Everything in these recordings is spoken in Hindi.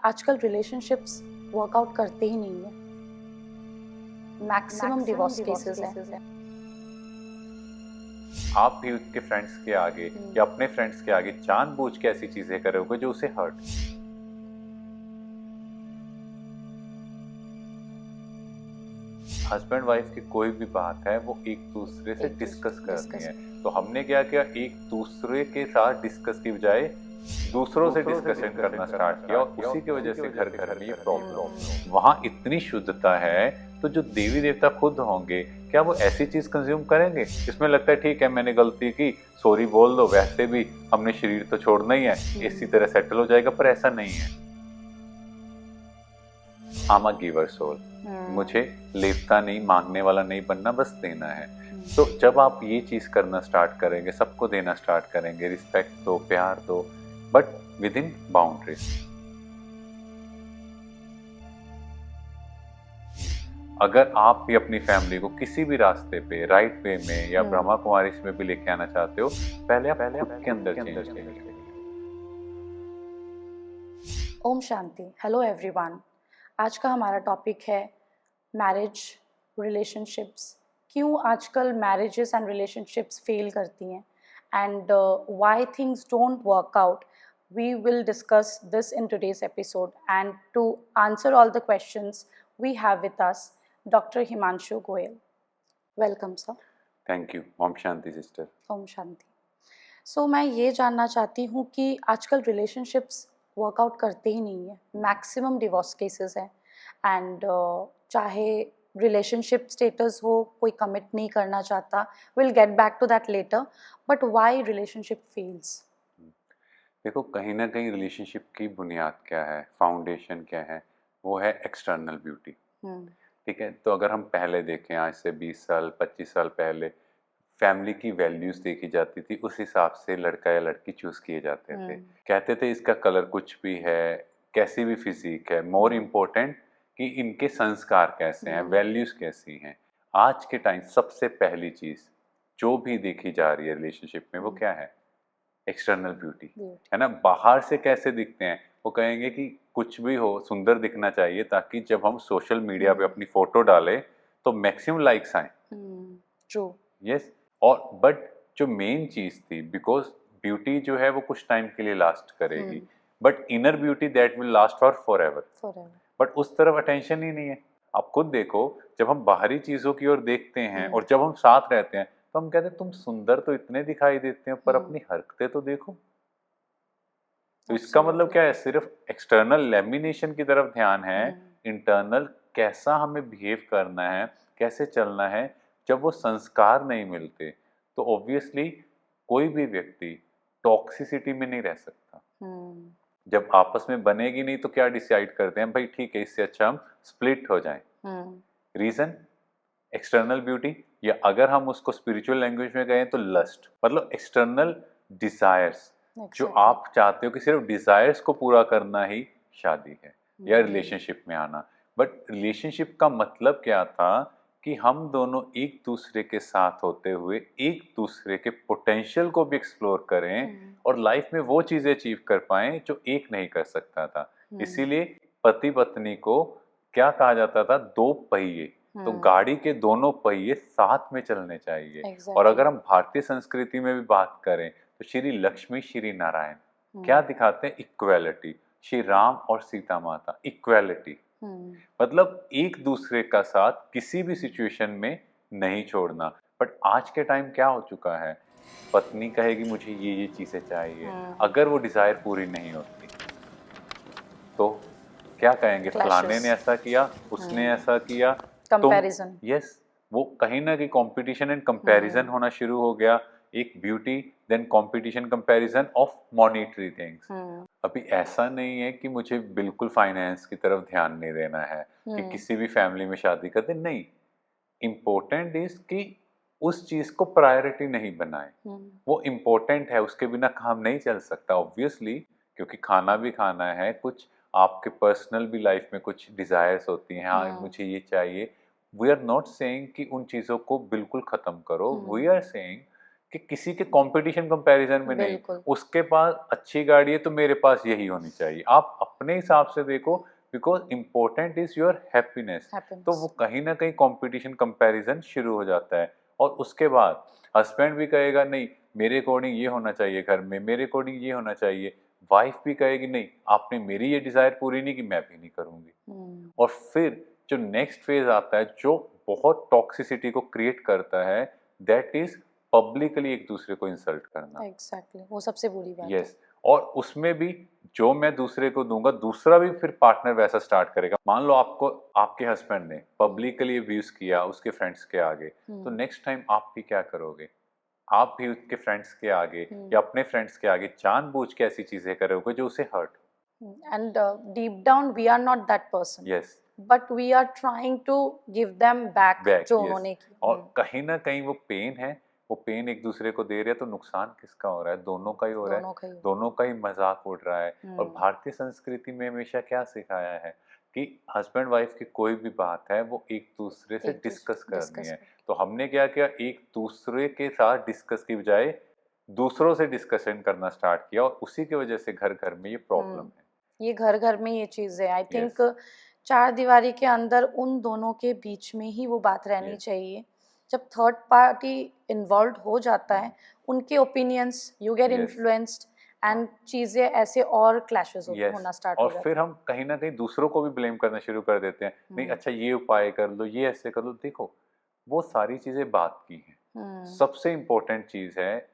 आजकल रिलेशनशिप्स वर्कआउट करते ही नहीं है। मैक्सिमम डिवोर्स केसेस हैं। आप भी उसके फ्रेंड्स के आगे या अपने फ्रेंड्स के आगे जानबूझ के ऐसी चीजें करोगे जो उसे हर्ट। हस्बैंड वाइफ की कोई भी बात है वो एक दूसरे से डिस्कस करनी है। तो हमने क्या किया, एक दूसरे के साथ डिस्कस की बजाय दूसरों से डिस्कशन करना स्टार्ट किया और उसी की वजह से घर घर में ये प्रॉब्लम। वहां इतनी शुद्धता है तो जो देवी देवता खुद होंगे क्या वो ऐसी चीज कंज्यूम करेंगे? इसमें लगता है ठीक है मैंने गलती की, सॉरी बोल दो, वैसे भी हमने शरीर तो छोड़ना ही है, इसी तरह सेटल हो जाएगा। पर ऐसा नहीं है। आम गिवर सोल, मुझे लेता नहीं, मांगने वाला नहीं बनना, बस देना है। तो जब आप ये चीज करना स्टार्ट करेंगे, सबको देना स्टार्ट करेंगे, रिस्पेक्ट दो, प्यार दो, बट विद इन बाउंड्रीज। अगर आप भी अपनी फैमिली को किसी भी रास्ते पे, राइट वे में या ब्रह्मा कुमारी में भी लेके आना चाहते हो, पहले आप खुद के अंदर चेंज करिए। ओम शांति। Hello everyone. आज का हमारा टॉपिक है मैरिज, रिलेशनशिप्स। क्यों आजकल मैरिजेस एंड रिलेशनशिप्स फेल करती हैं and why things don't work out. We will discuss this in today's episode, and to answer all the questions we have with us Dr. Himanshu Goyal. Welcome sir. Thank you. Om Shanti sister. Om Shanti. So मैं ये जानना चाहती हूँ कि आजकल रिलेशनशिप्स वर्कआउट करते ही नहीं है। मैक्सिमम डिवोर्स केसेस हैं एंड चाहे रिलेशनशिप स्टेटस हो, कोई कमिट नहीं करना चाहता। Will get back to that later, but why relationship fails? देखो, कहीं ना कहीं रिलेशनशिप की बुनियाद क्या है, फाउंडेशन क्या है? वो है एक्सटर्नल ब्यूटी। ठीक है, तो अगर हम पहले देखें, आज से 20 साल 25 साल पहले फैमिली की वैल्यूज देखी जाती थी, उस हिसाब से लड़का या लड़की चूज किए जाते थे। कहते थे इसका कलर कुछ भी है, कैसी भी फिजिक है, मोर इम्पोर्टेंट कि इनके संस्कार कैसे हैं, वैल्यूज कैसी हैं। आज के टाइम सबसे पहली चीज जो भी देखी जा रही है रिलेशनशिप में, वो क्या है? External beauty. है ना? बाहर से कैसे दिखते हैं, वो कहेंगे कि कुछ भी हो, सुंदर दिखना चाहिए, ताकि जब हम सोशल मीडिया पे अपनी फोटो डालें तो मैक्सिमम लाइक्स आए। ट्रू। यस। और बट जो मेन चीज थी, बिकॉज ब्यूटी जो है वो कुछ टाइम के लिए लास्ट करेगी, but inner beauty that will last for ever. But उस तरफ अटेंशन ही नहीं है। आप खुद देखो, जब हम बाहरी चीजों की ओर देखते हैं और जब हम साथ रहते हैं तो हम कहते हैं तुम सुंदर तो इतने दिखाई देते हो, पर अपनी हरकतें तो देखो। तो इसका मतलब क्या है? सिर्फ एक्सटर्नल लेमिनेशन की तरफ ध्यान है, इंटरनल कैसा हमें बिहेव करना है, कैसे चलना है। जब वो संस्कार नहीं मिलते तो ऑब्वियसली कोई भी व्यक्ति टॉक्सिसिटी में नहीं रह सकता। जब आपस में बनेगी नहीं तो क्या डिसाइड करते हैं, भाई ठीक है इससे अच्छा हम स्प्लिट हो जाएं। रीजन एक्सटर्नल ब्यूटी, या अगर हम उसको स्पिरिचुअल लैंग्वेज में कहें तो लस्ट, मतलब एक्सटर्नल डिजायर्स। जो आप चाहते हो कि सिर्फ डिजायर्स को पूरा करना ही शादी है या रिलेशनशिप में आना। बट रिलेशनशिप का मतलब क्या था कि हम दोनों एक दूसरे के साथ होते हुए एक दूसरे के पोटेंशियल को भी एक्सप्लोर करें और लाइफ में वो चीजें अचीव कर पाएं जो एक नहीं कर सकता था। इसीलिए पति पत्नी को क्या कहा जाता था? दो पहिए। तो गाड़ी के दोनों पहिए साथ में चलने चाहिए। और अगर हम भारतीय संस्कृति में भी बात करें तो श्री लक्ष्मी श्री नारायण क्या दिखाते हैं? इक्वेलिटी। श्री राम और सीता माता, इक्वेलिटी। मतलब एक दूसरे का साथ किसी भी सिचुएशन में नहीं छोड़ना। बट आज के टाइम क्या हो चुका है? पत्नी कहेगी मुझे ये चीजें चाहिए, अगर वो डिजायर पूरी नहीं होती तो क्या कहेंगे? फलाने ने ऐसा किया, उसने ऐसा किया। कंपैरिजन। यस, वो कहीं ना कहीं कंपटीशन एंड कंपैरिजन होना शुरू हो गया। एक beauty, then competition, comparison of monetary things. अभी ऐसा नहीं है कि मुझे बिल्कुल फाइनेंस की तरफ ध्यान नहीं देना है कि किसी भी फैमिली में शादी कर दे, नहीं। इम्पोर्टेंट इज कि उस चीज को प्रायोरिटी नहीं बनाए। वो इम्पोर्टेंट है, उसके बिना काम नहीं चल सकता ऑब्वियसली, क्योंकि खाना भी खाना है, कुछ आपके पर्सनल भी लाइफ में कुछ डिजायर्स होती हैं, हाँ मुझे ये चाहिए। वी आर नॉट सेइंग कि उन चीज़ों को बिल्कुल ख़त्म करो। वी आर सेइंग कि किसी के कंपटीशन कंपैरिजन में नहीं, बिल्कुल। उसके पास अच्छी गाड़ी है तो मेरे पास यही होनी चाहिए। आप अपने हिसाब से देखो, because important is your happiness. तो हैप्पीनेस। वो कहीं ना कहीं कंपटीशन कंपैरिजन शुरू हो जाता है। और उसके बाद हस्बैंड भी कहेगा नहीं मेरे अकॉर्डिंग ये होना चाहिए घर में, मेरे अकॉर्डिंग ये होना चाहिए। वाइफ भी कहेगी नहीं आपने मेरी ये डिजायर पूरी नहीं की, मैं भी नहीं करूंगी। और फिर जो नेक्स्ट फेज आता है जो बहुत टॉक्सिसिटी को क्रिएट करता है, दैट इज पब्लिकली एक दूसरे को इंसल्ट करना। एग्जैक्टली, वो सबसे बुरी बात है। यस, और उसमें भी जो मैं दूसरे को दूंगा दूसरा भी फिर पार्टनर वैसा स्टार्ट करेगा। मान लो आपको आपके हस्बैंड ने पब्लिकली अब्यूज किया उसके फ्रेंड्स के आगे, तो नेक्स्ट टाइम आप भी क्या करोगे? आप भी उसके फ्रेंड्स के आगे या अपने फ्रेंड्स के आगे जानबूझ के ऐसी चीजें करोगे जो उसे hurt. And deep down we are not that person, yes, but we are trying to give them back back, जो यस। उन्होंने की। और कहीं ना कहीं वो पेन है, वो पेन एक दूसरे को दे रहे हैं, तो नुकसान किसका हो रहा है? दोनों का ही हो रहा दोनों है, का ही। दोनों का ही मजाक उड़ रहा है। और हम्म। भारतीय संस्कृति में हमेशा क्या सिखाया है कि हस्बैंड वाइफ की कोई भी बात है वो एक दूसरे से एक डिस्कस करनी डिस्कस है। कर। तो हमने क्या किया, एक दूसरे के साथ डिस्कस की बजाय दूसरों से डिस्कशन करना स्टार्ट किया, और उसी की वजह से घर घर में ये प्रॉब्लम है। ये घर घर में ये चीज़ है। आई थिंक यस, चार दीवारी के अंदर उन दोनों के बीच में ही वो बात रहनी यस, चाहिए। जब थर्ड पार्टी इन्वॉल्व हो जाता है, उनके opinions you get yes, influenced and चीज़ें ऐसे और क्लैशेस यस। होना स्टार्ट हो और जाती फिर हम कहीं ना कहीं दूसरों को भी ब्लेम करना शुरू कर देते हैं। नहीं अच्छा ये उपाय कर लो, ये ऐसे कर लो। देखो वो सारी चीजें बात की हैं। हैं। सबसे इम्पोर्टेंट चीज है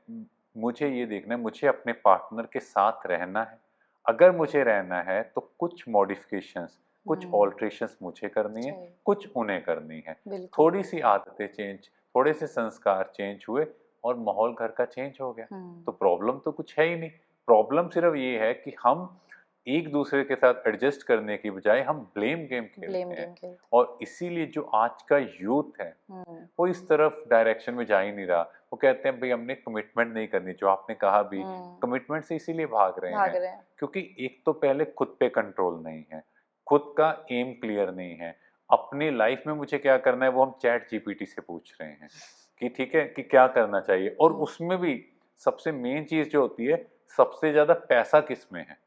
मुझे ये देखना है, मुझे अपने पार्टनर के साथ रहना है। अगर मुझे रहना है तो कुछ मॉडिफिकेशंस, कुछ ऑल्ट्रेशंस मुझे करनी है, चाहिए। कुछ उन्हें करनी है। बिल्कुल। थोड़ी सी आदतें चेंज, थोड़े से संस्कार चेंज हुए और माहौल घर का चेंज हो गया। तो प्रॉब्लम तो कुछ है ही नहीं। प्रॉब्लम सिर्फ ये है कि हम एक दूसरे के साथ एडजस्ट करने की बजाय हम ब्लेम गेम ब्लेम खेलते हैं। गेम खेलते और इसीलिए जो आज का यूथ है हैं। वो इस तरफ डायरेक्शन में जा ही नहीं रहा। वो कहते हैं भाई हमने कमिटमेंट नहीं करनी, जो आपने कहा भी कमिटमेंट से इसीलिए भाग रहे भाग हैं रहे हैं। क्योंकि एक तो पहले खुद पे कंट्रोल नहीं है, खुद का एम क्लियर नहीं है। अपनी लाइफ में मुझे क्या करना है वो हम चैट जीपीटी से पूछ रहे हैं कि ठीक है कि क्या करना चाहिए। और उसमें भी सबसे मेन चीज जो होती है, सबसे ज्यादा पैसा किस में है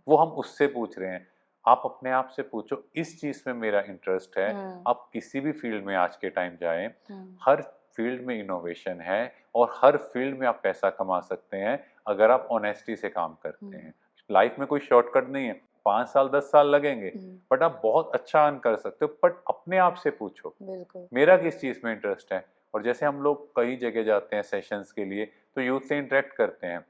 वो हम उससे पूछ रहे हैं। आप अपने आप से पूछो इस चीज में मेरा इंटरेस्ट है। आप किसी भी फील्ड में आज के टाइम जाएं, हर फील्ड में इनोवेशन है और हर फील्ड में आप पैसा कमा सकते हैं अगर आप ऑनेस्टी से काम करते हैं। लाइफ में कोई शॉर्टकट नहीं है, 5 साल 10 साल लगेंगे बट आप बहुत अच्छा अर्न कर सकते हो। बट अपने आप से पूछो बिल्कुल। मेरा किस चीज में इंटरेस्ट है। और जैसे हम लोग कई जगह जाते हैं सेशंस के लिए, तो यूथ से इंटरेक्ट करते हैं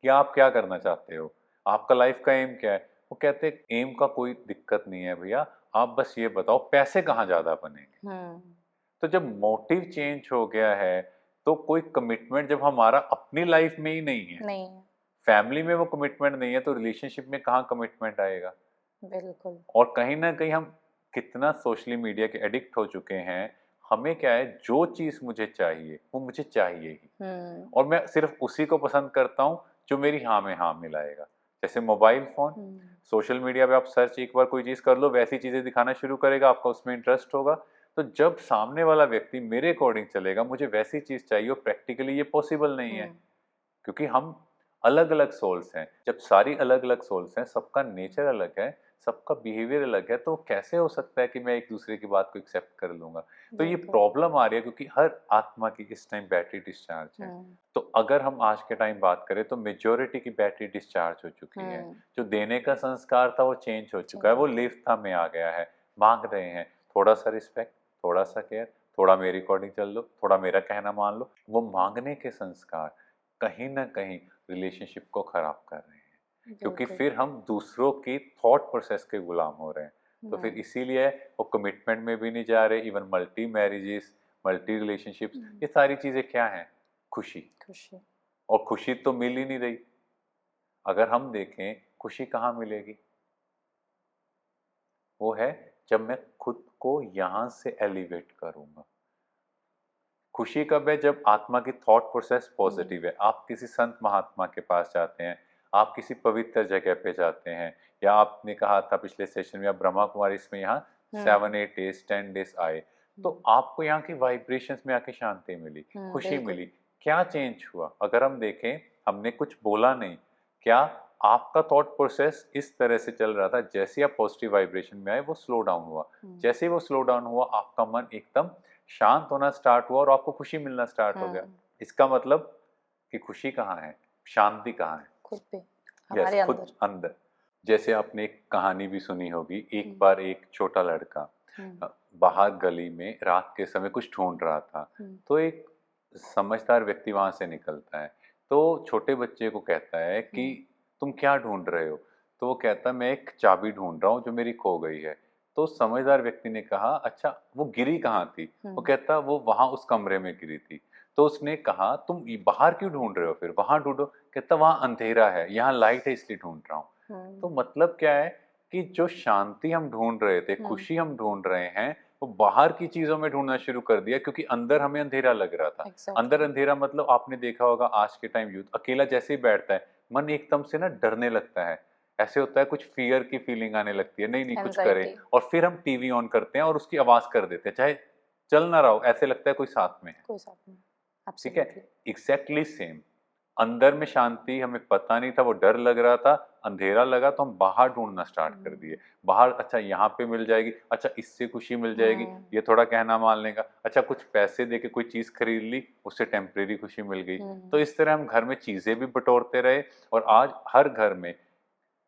कि आप क्या करना चाहते हो, आपका लाइफ का एम क्या है। वो कहते हैं एम का कोई दिक्कत नहीं है भैया, आप बस ये बताओ पैसे कहाँ ज्यादा बनेंगे। तो जब मोटिव चेंज हो गया है तो कोई कमिटमेंट जब हमारा अपनी लाइफ में ही नहीं है, नहीं है। फैमिली में वो कमिटमेंट नहीं है, तो रिलेशनशिप में कहाँ कमिटमेंट आएगा। बिल्कुल। और कहीं ना कहीं हम कितना सोशली मीडिया के एडिक्ट हो चुके हैं। हमें क्या है, जो चीज मुझे चाहिए वो मुझे चाहिए ही, और मैं सिर्फ उसी को पसंद करता हूँ जो मेरी हाँ में हाँ मिलाएगा। जैसे मोबाइल फोन, सोशल मीडिया पे आप सर्च एक बार कोई चीज कर लो, वैसी चीजें दिखाना शुरू करेगा, आपका उसमें इंटरेस्ट होगा। तो जब सामने वाला व्यक्ति मेरे अकॉर्डिंग चलेगा, मुझे वैसी चीज चाहिए, और प्रैक्टिकली ये पॉसिबल नहीं है क्योंकि हम अलग अलग सोल्स हैं। जब सारी अलग अलग सोल्स हैं, सबका नेचर अलग है, सबका बिहेवियर अलग है, तो कैसे हो सकता है कि मैं एक दूसरे की बात को एक्सेप्ट कर लूंगा। तो ये प्रॉब्लम आ रही है क्योंकि हर आत्मा की इस टाइम बैटरी डिस्चार्ज है। तो अगर हम आज के टाइम बात करें तो मेजोरिटी की बैटरी डिस्चार्ज हो चुकी है। जो देने का संस्कार था वो चेंज हो चुका है, वो लेफ्था में आ गया है। मांग रहे हैं थोड़ा सा रिस्पेक्ट, थोड़ा सा केयर, थोड़ा मेरे अकॉर्डिंग चल लो, थोड़ा मेरा कहना मान लो। वो मांगने के संस्कार कहीं ना कहीं रिलेशनशिप को खराब कर रहे हैं क्योंकि फिर हम दूसरों की थॉट प्रोसेस के गुलाम हो रहे हैं। तो फिर इसीलिए वो कमिटमेंट में भी नहीं जा रहे। Even multi marriages, multi relationships, ये सारी चीजें क्या हैं? खुशी। खुशी, और खुशी तो मिल ही नहीं रही। अगर हम देखें खुशी कहाँ मिलेगी, वो है जब मैं खुद को यहां से एलिवेट करूंगा। खुशी कब है? जब आत्मा की थॉट प्रोसेस पॉजिटिव है। आप किसी संत महात्मा के पास जाते हैं, आप किसी पवित्र जगह पे जाते हैं, या आपने कहा था पिछले सेशन में आप ब्रह्मा कुमारी इसमें यहाँ 7 8 डेज 10 डेज आए, तो आपको यहाँ की वाइब्रेशंस में आके शांति मिली, खुशी मिली। क्या चेंज हुआ? अगर हम देखें, हमने कुछ बोला नहीं, क्या आपका थॉट प्रोसेस इस तरह से चल रहा था, जैसे आप पॉजिटिव वाइब्रेशन में आए वो स्लो डाउन हुआ, जैसे ही वो स्लो डाउन हुआ आपका मन एकदम शांत होना स्टार्ट हुआ और आपको खुशी मिलना स्टार्ट हो गया। इसका मतलब कि खुशी कहाँ है, शांति कहाँ है? खुद पे, यस, हमारे खुद अंदर। अंदर। जैसे आपने एक कहानी भी सुनी होगी, एक बार एक छोटा लड़का बाहर गली में रात के समय कुछ ढूंढ रहा था, तो एक समझदार व्यक्ति वहां से निकलता है, तो छोटे बच्चे को कहता है कि तुम क्या ढूंढ रहे हो? तो वो कहता है मैं एक चाबी ढूंढ रहा हूँ जो मेरी खो गई है। तो समझदार व्यक्ति ने कहा अच्छा वो गिरी कहाँ थी? वो कहता वो वहां उस कमरे में गिरी थी। तो उसने कहा तुम बाहर क्यों ढूंढ रहे हो, फिर वहां ढूंढो। कहता वहां अंधेरा है, यहाँ लाइट है इसलिए ढूंढ रहा हूँ। तो मतलब क्या है कि जो शांति हम ढूंढ रहे थे, खुशी हम ढूंढ रहे हैं, वो बाहर की चीजों में ढूंढना शुरू कर दिया, क्योंकि अंदर हमें अंधेरा लग रहा था। अंदर अंधेरा मतलब आपने देखा होगा आज के टाइम यूथ अकेला जैसे ही बैठता है मन एकदम से ना डरने लगता है, ऐसे होता है कुछ फियर की फीलिंग आने लगती है, नहीं नहीं कुछ करें, और फिर हम टीवी ऑन करते हैं और उसकी आवाज कर देते हैं, चाहे चल ना रहा हो, ऐसे लगता है कोई साथ में है। ठीक है, एग्जैक्टली सेम। अंदर में शांति हमें पता नहीं था, वो डर लग रहा था, अंधेरा लगा तो हम बाहर ढूंढना स्टार्ट कर दिए। बाहर अच्छा यहाँ पे मिल जाएगी, अच्छा इससे खुशी मिल जाएगी, ये थोड़ा कहना मान लेगा, अच्छा कुछ पैसे देके कोई चीज खरीद ली, उससे टेम्परेरी खुशी मिल गई। तो इस तरह हम घर में चीजें भी बटोरते रहे, और आज हर घर में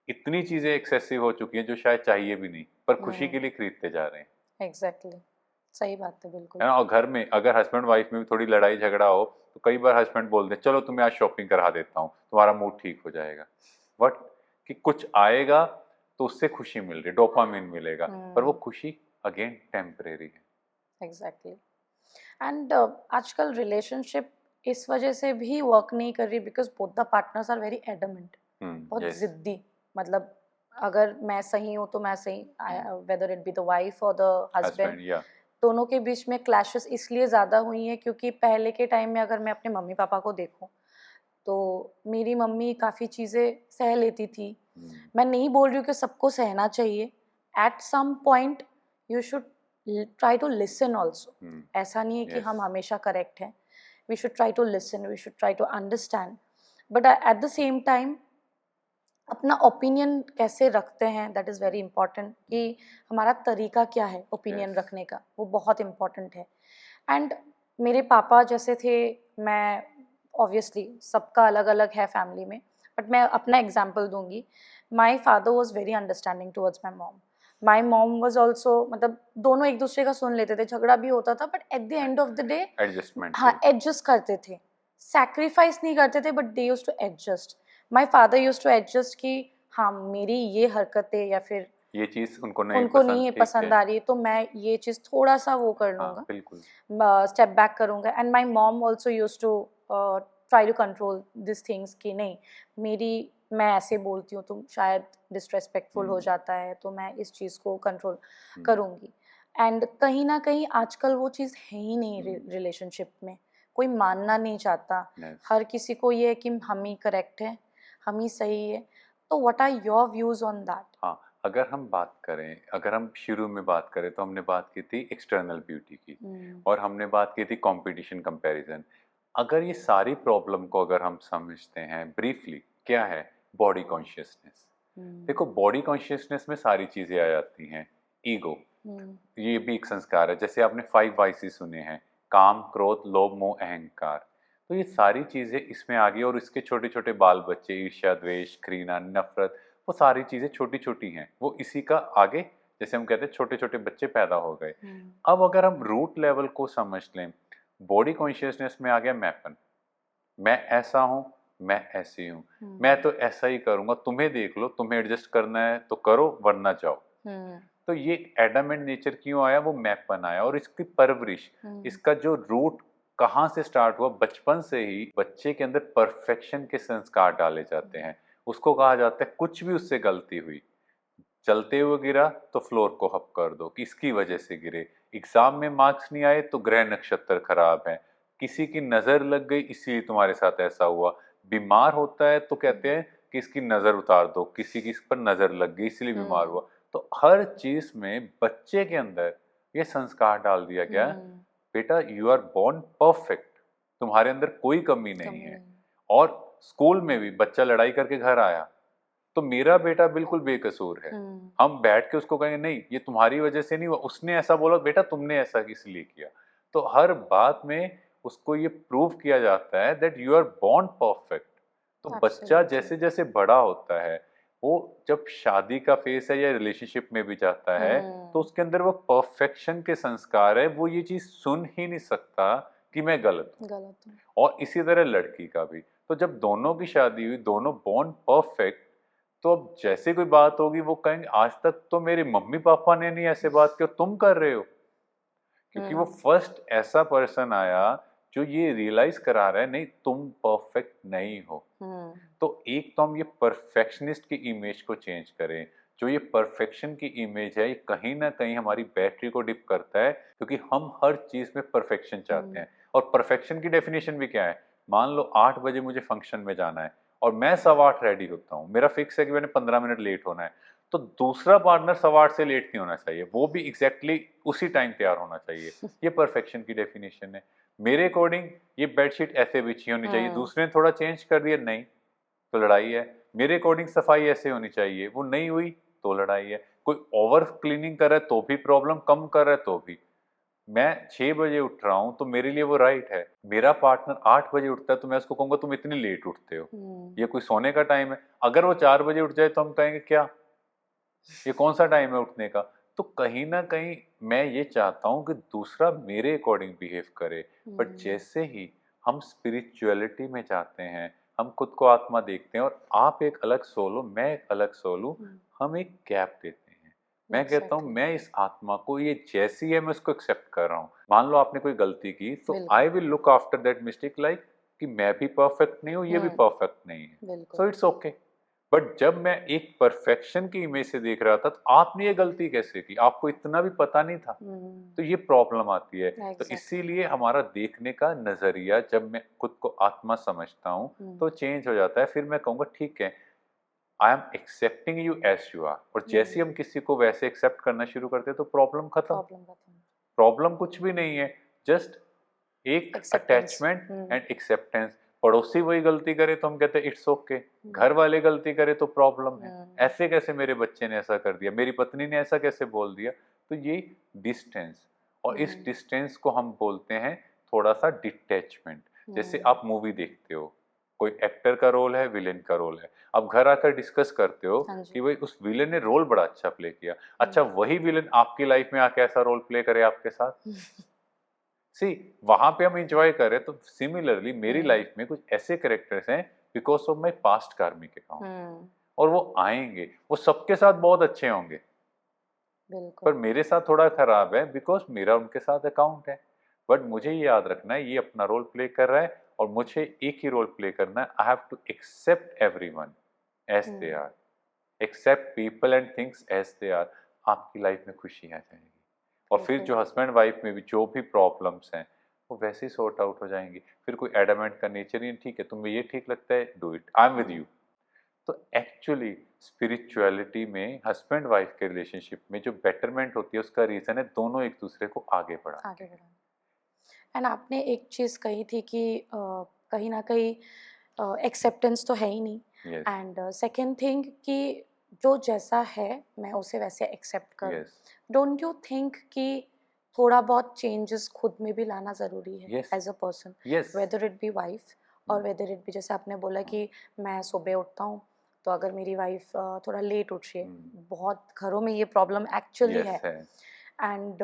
इतनी चीजें एक्सेसिव हो चुकी हैं जो शायद चाहिए भी नहीं, पर खुशी के लिए खरीदते जा रहे हैं। एग्जैक्टली, सही बात है, बिल्कुल। है ना? और घर में अगर हस्बैंड वाइफ में भी थोड़ी लड़ाई झगड़ा हो तो कई बार हस्बैंड बोलते हैं चलो तुम्हें आज शॉपिंग करा देता हूँ, तुम्हारा मूड ठीक हो जाएगा। बट कि कुछ आएगा तो उससे खुशी मिल रही, डोपामिन मिलेगा, पर वो खुशी अगेन टेम्परेरी है। एग्जैक्टली। एंड आजकल रिलेशनशिप इस वजह से भी वर्क नहीं कर रही because both the partners are very adamant, बहुत जिद्दी। मतलब अगर मैं सही हूँ तो मैं सही, weather it be the wife और द हस्बैंड, दोनों के बीच में क्लैशेस इसलिए ज़्यादा हुई हैं क्योंकि पहले के टाइम में अगर मैं अपने मम्मी पापा को देखूं तो मेरी मम्मी काफ़ी चीज़ें सह लेती थी। मैं नहीं बोल रही हूँ कि सबको सहना चाहिए, at some point you should try to listen also. ऐसा नहीं है कि हम हमेशा करेक्ट हैं, we should try to listen, we should try to understand, but at the same time अपना ओपिनियन कैसे रखते हैं, दैट इज़ वेरी इंपॉर्टेंट, कि हमारा तरीका क्या है ओपिनियन रखने का, वो बहुत इम्पॉर्टेंट है। एंड मेरे पापा जैसे थे, मैं ऑब्वियसली सबका अलग अलग है फैमिली में, बट मैं अपना एग्जाम्पल दूंगी। My father was very understanding towards my mom, my mom was also, मतलब दोनों एक दूसरे का सुन लेते थे, झगड़ा भी होता था but at the end of the day adjustment, हाँ एडजस्ट करते थे, सैक्रिफाइस नहीं करते थे, but they used to adjust. My father used to adjust कि हाँ मेरी ये हरकतें या फिर ये चीज उनको नहीं पसंद आ रही है, तो मैं ये चीज़ थोड़ा सा वो कर लूँगा, बिल्कुल स्टेप बैक करूँगा। And my mom also used to try to control this things कि नहीं मैं ऐसे बोलती हूँ तो शायद डिसरेस्पेक्टफुल हो जाता है, तो मैं इस चीज़ को कंट्रोल करूँगी। एंड कहीं ना कहीं आजकल वो चीज़ है ही नहीं रिलेशनशिप में, कोई मानना नहीं चाहता। हर किसी को ये है कि हम ही करेक्ट है, हम ही सही है। तो what are your views on that? हाँ, अगर हम बात करें, अगर हम शुरू में बात करें तो हमने बात की थी एक्सटर्नल ब्यूटी की, और हमने बात की थी कंपटीशन कंपैरिजन। अगर ये सारी प्रॉब्लम को अगर हम समझते हैं ब्रीफली, क्या है बॉडी कॉन्शियसनेस। देखो बॉडी कॉन्शियसनेस में सारी चीजें आ जाती हैं। ईगो, ये भी एक संस्कार है। जैसे आपने 5 वाइसेस सुने हैं, काम, क्रोध, लोभ, मोह, अहंकार, तो ये सारी चीजें इसमें आ गई। और इसके छोटे छोटे बाल बच्चे, ईर्ष्या, द्वेष, घृणा, नफरत, वो सारी चीजें छोटी छोटी हैं, वो इसी का आगे, जैसे हम कहते हैं छोटे छोटे बच्चे पैदा हो गए। अब अगर हम रूट लेवल को समझ लें, बॉडी कॉन्शियसनेस में आ गया मैंपन, मैं ऐसा हूं, मैं ऐसी हूं, मैं तो ऐसा ही करूंगा, तुम्हें देख लो, तुम्हें एडजस्ट करना है तो करो वरना जाओ। तो ये एडमेंट नेचर क्यों आया, वो मैपन आया। और इसकी परवरिश, इसका जो रूट कहाँ से स्टार्ट हुआ, बचपन से ही बच्चे के अंदर परफेक्शन के संस्कार डाले जाते हैं। उसको कहा जाता है कुछ भी उससे गलती हुई, चलते हुए गिरा तो फ्लोर को हप कर दो, किसकी वजह से गिरे, एग्जाम में मार्क्स नहीं आए तो ग्रह नक्षत्र खराब है, किसी की नजर लग गई इसीलिए तुम्हारे साथ ऐसा हुआ, बीमार होता है तो कहते हैं कि इसकी नजर उतार दो, किसी की इस पर नजर लग गई इसलिए बीमार हुआ। तो हर चीज में बच्चे के अंदर ये संस्कार डाल दिया गया, बेटा यू आर बोर्न परफेक्ट, तुम्हारे अंदर कोई कमी नहीं कमी है। नहीं। और स्कूल में भी बच्चा लड़ाई करके घर आया तो मेरा बेटा बिल्कुल बेकसूर है, हम बैठ के उसको कहेंगे नहीं ये तुम्हारी वजह से नहीं हुआ, उसने ऐसा बोला, बेटा तुमने ऐसा इसलिए किया। तो हर बात में उसको ये प्रूव किया जाता है that you are born perfect. तो बच्चा Absolutely. जैसे जैसे बड़ा होता है, वो जब शादी का फेस है या रिलेशनशिप में भी जाता है, तो उसके अंदर वो परफेक्शन के संस्कार है, वो ये चीज सुन ही नहीं सकता कि मैं गलत हूँ। गलत हूँ। और इसी तरह लड़की का भी। तो जब दोनों की शादी हुई, दोनों बॉर्न परफेक्ट, तो अब जैसे कोई बात होगी वो कहेंगे आज तक तो मेरे मम्मी पापा ने नहीं ऐसे बात की और तुम कर रहे हो। क्योंकि वो फर्स्ट ऐसा पर्सन आया जो ये रियलाइज करा रहा है नहीं तुम परफेक्ट नहीं हो। तो एक तो हम ये परफेक्शनिस्ट की इमेज को चेंज करें। जो ये परफेक्शन की इमेज है ये कहीं ना कहीं हमारी बैटरी को डिप करता है, क्योंकि हम हर चीज में परफेक्शन चाहते हैं। और परफेक्शन की डेफिनेशन भी क्या है, मान लो 8 बजे मुझे फंक्शन में जाना है और मैं 8:15 रेडी होता हूँ, मेरा फिक्स है कि मैंने 15 मिनट लेट होना है, तो दूसरा पार्टनर 8:15 से लेट नहीं होना चाहिए, वो भी एग्जैक्टली उसी टाइम तैयार होना चाहिए। ये परफेक्शन की डेफिनेशन है। मेरे अकॉर्डिंग ये बेडशीट ऐसे बिछी होनी चाहिए, दूसरे ने थोड़ा चेंज कर दिया नहीं तो लड़ाई है। मेरे अकॉर्डिंग सफाई ऐसे होनी चाहिए, वो नहीं हुई तो लड़ाई है। कोई ओवर क्लीनिंग कर रहा है तो भी प्रॉब्लम, कम कर रहा है तो भी। मैं 6 बजे उठ रहा हूँ तो मेरे लिए वो राइट है, मेरा पार्टनर 8 बजे उठता है तो मैं उसको कहूंगा तुम इतनी लेट उठते हो, ये कोई सोने का टाइम है? अगर वो 4 बजे उठ जाए तो हम कहेंगे क्या ये कौन सा टाइम है उठने का? तो कहीं ना कहीं मैं ये चाहता हूँ कि दूसरा मेरे अकॉर्डिंग बिहेव करे। बट जैसे ही हम स्पिरिचुअलिटी में जाते हैं, हम खुद को आत्मा देखते हैं और आप एक अलग सोल हो, मैं एक अलग सोल हूँ, हम एक गैप देते हैं। मैं कहता हूँ मैं इस आत्मा को ये जैसी है मैं उसको एक्सेप्ट कर रहा हूँ। मान लो आपने कोई गलती की तो I will look after that mistake like कि मैं भी परफेक्ट नहीं हूँ, ये भी परफेक्ट नहीं है, सो इट्स ओके। बट जब मैं एक परफेक्शन की इमेज से देख रहा था तो आपने ये गलती कैसे की, आपको इतना भी पता नहीं था, तो ये प्रॉब्लम आती है। तो इसीलिए हमारा देखने का नजरिया, जब मैं खुद को आत्मा समझता हूँ तो चेंज हो जाता है। फिर मैं कहूँगा ठीक है, I am accepting you as you are. और जैसे ही हम किसी को वैसे एक्सेप्ट करना शुरू करते हैं तो प्रॉब्लम खत्म। प्रॉब्लम कुछ भी नहीं है, जस्ट एक अटैचमेंट एंड एक्सेप्टेंस। पड़ोसी वही गलती करे तो हम कहते हैं इट्स ओके, घर वाले गलती करे तो प्रॉब्लम है, ऐसे कैसे मेरे बच्चे ने ऐसा कर दिया, मेरी पत्नी ने ऐसा कैसे बोल दिया। तो ये डिस्टेंस, और इस डिस्टेंस को हम बोलते हैं थोड़ा सा डिटैचमेंट। जैसे आप मूवी देखते हो, कोई एक्टर का रोल है, विलेन का रोल है, अब घर आकर डिस्कस करते हो कि भाई उस विलेन ने रोल बड़ा अच्छा प्ले किया, अच्छा वही विलेन आपकी लाइफ में आके ऐसा रोल प्ले करे आपके साथ, सी वहां पे हम एंजॉय करें। तो सिमिलरली मेरी लाइफ में कुछ ऐसे कैरेक्टर्स हैं बिकॉज ऑफ माई पास्ट कार्मिक अकाउंट, और वो आएंगे, वो सबके साथ बहुत अच्छे होंगे पर मेरे साथ थोड़ा खराब है बिकॉज मेरा उनके साथ अकाउंट है। बट मुझे ये याद रखना है ये अपना रोल प्ले कर रहा है और मुझे एक ही रोल प्ले करना है। I have to accept everyone as they are, accept people and things as they are. आपकी लाइफ में खुशी आ जाएगी और फिर जो हस्बैंड वाइफ में भी जो भी प्रॉब्लम्स हैं वो वैसे ही सॉर्ट आउट हो जाएंगी। फिर कोई एडमेंट का नेचर ही ठीक है, तुम्हें ये ठीक लगता है, do it, I am with you. तो एक्चुअली स्पिरिचुअलिटी में हस्बैंड वाइफ के रिलेशनशिप में जो बेटरमेंट होती है उसका रीजन है दोनों एक दूसरे को आगे बढ़ा। एंड आपने एक चीज़ कही थी कि कहीं ना कहीं एक्सेप्टेंस तो है ही नहीं, एंड सेकेंड थिंग कि जो जैसा है मैं उसे वैसे एक्सेप्ट करूँ। डोंट यू थिंक कि थोड़ा बहुत चेंजेस खुद में भी लाना ज़रूरी है as a person, whether it be wife और वेदर इट बी, जैसे आपने बोला कि मैं सुबह उठता हूँ तो अगर मेरी वाइफ थोड़ा लेट उठ रही है, बहुत घरों में ये प्रॉब्लम एक्चुअली है, and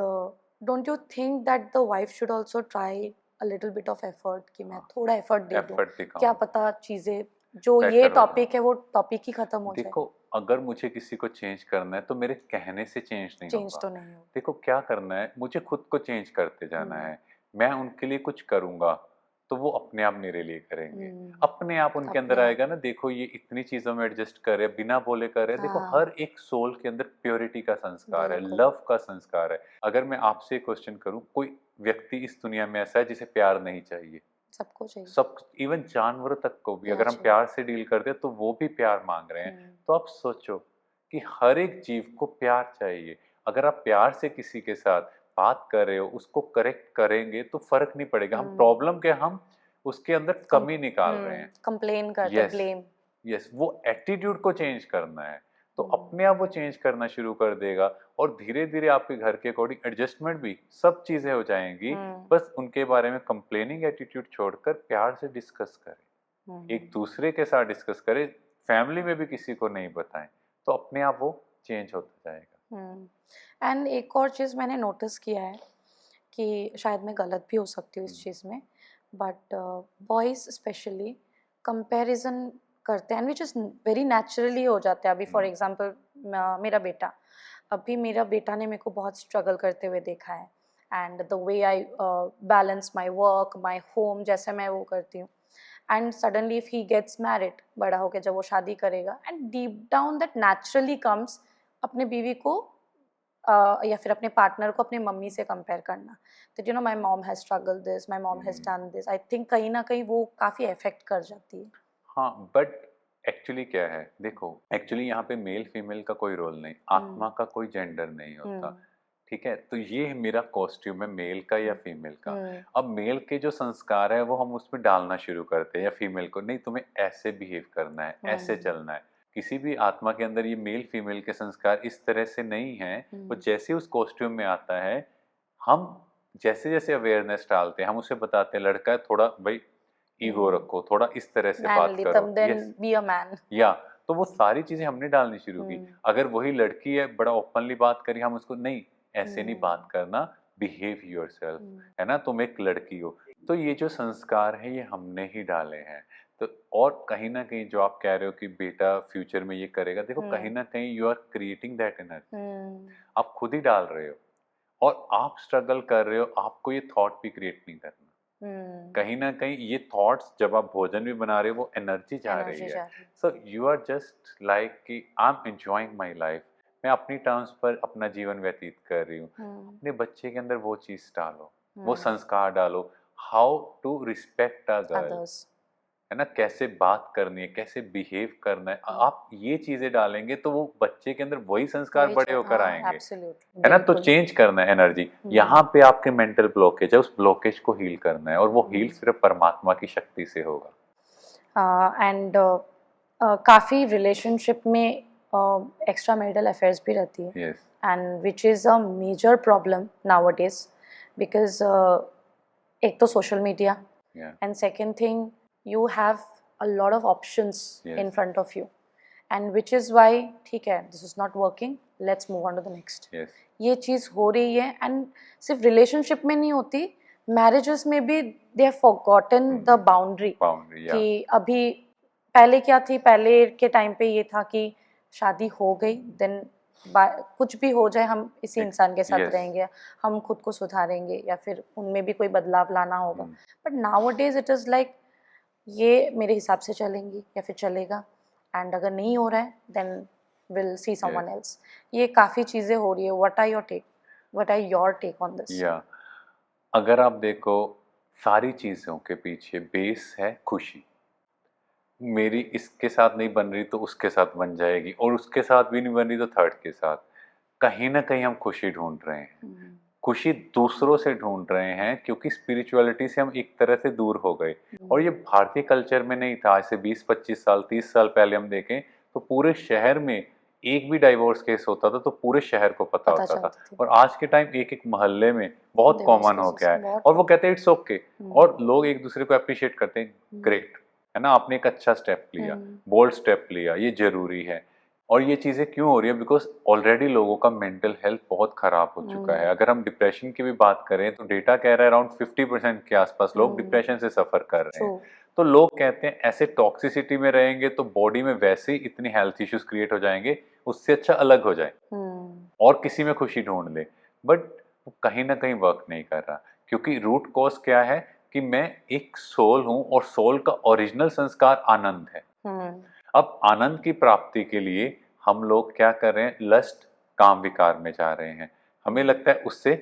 don't you think that the wife should also try a little bit of effort कि मैं थोड़ा एफर्ट दे दूँ, क्या पता चीज़ें जो ये टॉपिक है वो टॉपिक ही खत्म हो जाए। देखो अगर मुझे किसी को चेंज करना है तो मेरे कहने से चेंज नहीं होगा। तो नहीं होगा। देखो क्या करना है, मुझे खुद को चेंज करते जाना है। मैं उनके लिए कुछ करूंगा तो वो अपने आप मेरे लिए करेंगे, अपने आप उनके अंदर आएगा ना। देखो ये इतनी चीजों में एडजस्ट कर रहे, बिना बोले कर रहे। देखो हर एक सोल के अंदर प्योरिटी का संस्कार है, लव का संस्कार है। अगर मैं आपसे क्वेश्चन करूं, कोई व्यक्ति इस दुनिया में ऐसा है जिसे प्यार नहीं चाहिए? सबको चाहिए, सब, इवन जानवर तक को भी अगर हम प्यार से डील करते हैं तो वो भी प्यार मांग रहे हैं। तो आप सोचो कि हर एक जीव को प्यार चाहिए। अगर आप प्यार से किसी के साथ बात कर रहे हो, उसको करेक्ट करेंगे तो फर्क नहीं पड़ेगा। हम प्रॉब्लम क्या, हम उसके अंदर कमी निकाल रहे हैं, कंप्लेन करते हैं, ब्लेम। यस, वो एटीट्यूड को चेंज करना है, तो अपने आप वो चेंज करना शुरू कर देगा और धीरे धीरे आपके घर के अकॉर्डिंग एडजस्टमेंट भी सब चीजें हो जाएंगी। बस उनके बारे में कंप्लेनिंग एटीट्यूड छोड़कर प्यार से डिस्कस करें, एक दूसरे के साथ डिस्कस करें, फैमिली में भी किसी को नहीं बताएं, तो अपने आप वो चेंज होता जाएगा। एंड एक और चीज़ मैंने नोटिस किया है कि शायद मैं गलत भी हो सकती हूँ इस चीज़ में, बट बॉयज़ स्पेशली कंपैरिजन करते हैं, विच इज़ वेरी नेचुरली हो जाता है। अभी फॉर एग्जांपल मेरा बेटा, अभी मेरा बेटा ने मेरे को बहुत स्ट्रगल करते हुए देखा है, and the way I balance my work, my home, जैसे मैं वो करती हूँ, and suddenly if he gets married, बड़ा होकर जब वो शादी करेगा, and deep down that naturally comes अपने बीवी को या फिर अपने पार्टनर को अपनी मम्मी से कंपेयर करना, that you know my mom has struggle this, my mom has done this. I think कहीं ना कहीं वो काफ़ी इफेक्ट कर जाती है। हाँ, बट एक्चुअली क्या है, देखो एक्चुअली यहाँ पे मेल फीमेल का कोई रोल नहीं, आत्मा का कोई जेंडर नहीं होता, ठीक है। तो ये मेरा कॉस्ट्यूम है मेल का या फीमेल का। अब मेल के जो संस्कार है वो हम उसमें डालना शुरू करते हैं, या फीमेल को नहीं तुम्हें ऐसे बिहेव करना है, ऐसे चलना है। किसी भी आत्मा के अंदर ये मेल फीमेल के संस्कार इस तरह से नहीं है। वो जैसे उस कॉस्ट्यूम में आता है, हम जैसे जैसे अवेयरनेस डालते हैं, हम उसे बताते हैं लड़का है थोड़ा भाई ईगो रखो, थोड़ा इस तरह से बात करो, बी अ मैन, या तो वो सारी चीजें हमने डालनी शुरू की। अगर वही लड़की है बड़ा ओपनली बात करी, हम उसको नहीं ऐसे नहीं बात करना, बिहेव योरसेल्फ, है ना, तुम एक लड़की हो। तो ये जो संस्कार है ये हमने ही डाले हैं। तो और कहीं ना कहीं जो आप कह रहे हो कि बेटा फ्यूचर में ये करेगा, देखो कहीं ना कहीं you are creating that energy, आप खुद ही डाल रहे हो, और आप स्ट्रगल कर रहे हो, आपको ये थॉट भी क्रिएट नहीं करना। कहीं ना कहीं ये थॉट्स जब आप भोजन भी बना रहे हो वो एनर्जी जा रही है। So you are just like कि I am enjoying my life, मैं अपनी टर्म्स पर अपना जीवन व्यतीत कर रही हूँ। अपने बच्चे के अंदर वो चीज डालो, वो संस्कार डालो, how to respect a girl, है ना, कैसे बात करनी है, कैसे बिहेव करना है। आप ये चीजें डालेंगे तो वो बच्चे के अंदर वही संस्कार बड़े होकर आएंगे, है ना। तो चेंज करना है एनर्जी, यहाँ पे आपके मेंटल ब्लॉकेज है, उस ब्लॉकेज को हील करना है, और वो हील सिर्फ परमात्मा की शक्ति से होगा। एंड काफ़ी रिलेशनशिप में एक्स्ट्रा मैरिटल अफेयर्स भी रहती है, and which is a major problem nowadays, because एक तो social media, and second thing you have a lot of options in front of you, and which is why ठीक है, this is not working, let's move on to the next. ये चीज़ हो रही है, and सिर्फ रिलेशनशिप में नहीं होती, मैरिजेस में भी they have forgotten the boundary कि अभी पहले क्या थी, पहले के टाइम पे ये था कि शादी हो गई, then कुछ भी हो जाए हम इसी इंसान के साथ रहेंगे, हम खुद को सुधारेंगे या फिर उनमें भी कोई बदलाव लाना होगा। But nowadays it is like ये मेरे हिसाब से चलेंगी या फिर चलेगा, एंड अगर नहीं हो रहा है then will see someone else. ये काफ़ी चीज़ें हो रही है। What are your take on this? अगर आप देखो, सारी चीज़ों के पीछे बेस है खुशी। मेरी इसके साथ नहीं बन रही तो उसके साथ बन जाएगी, और उसके साथ भी नहीं बन रही तो थर्ड के साथ। कहीं ना कहीं हम खुशी ढूंढ रहे हैं, खुशी दूसरों से ढूंढ रहे हैं, क्योंकि स्पिरिचुअलिटी से हम एक तरह से दूर हो गए। और ये भारतीय कल्चर में नहीं था। आज से 20-25 साल 30 साल पहले हम देखें तो पूरे शहर में एक भी डाइवोर्स केस होता था तो पूरे शहर को पता होता था, और आज के टाइम एक एक मोहल्ले में बहुत कॉमन हो गया है, और वो कहते हैं इट्स ओके, और लोग एक दूसरे को अप्रिशिएट करते हैं, ग्रेट, है ना, आपने एक अच्छा स्टेप लिया, बोल्ड स्टेप लिया, ये जरूरी है। और ये चीज़ें क्यों हो रही है? बिकॉज ऑलरेडी लोगों का मेंटल हेल्थ बहुत खराब हो चुका है। अगर हम डिप्रेशन की भी बात करें तो डेटा कह रहा है अराउंड 50% के आसपास लोग डिप्रेशन से सफर कर रहे हैं। तो लोग कहते हैं ऐसे टॉक्सिसिटी में रहेंगे तो बॉडी में वैसे ही इतनी हेल्थ इश्यूज क्रिएट हो जाएंगे, उससे अच्छा अलग हो जाए और किसी में खुशी ढूंढ ले। बट कहीं ना कहीं वर्क नहीं कर रहा, क्योंकि रूट कॉज क्या है कि मैं एक सोल हूं, और सोल का ओरिजिनल संस्कार आनंद है। अब आनंद की प्राप्ति के लिए हम लोग क्या कर रहे हैं? लस्ट, काम विकार में जा रहे हैं। हमें लगता है उससे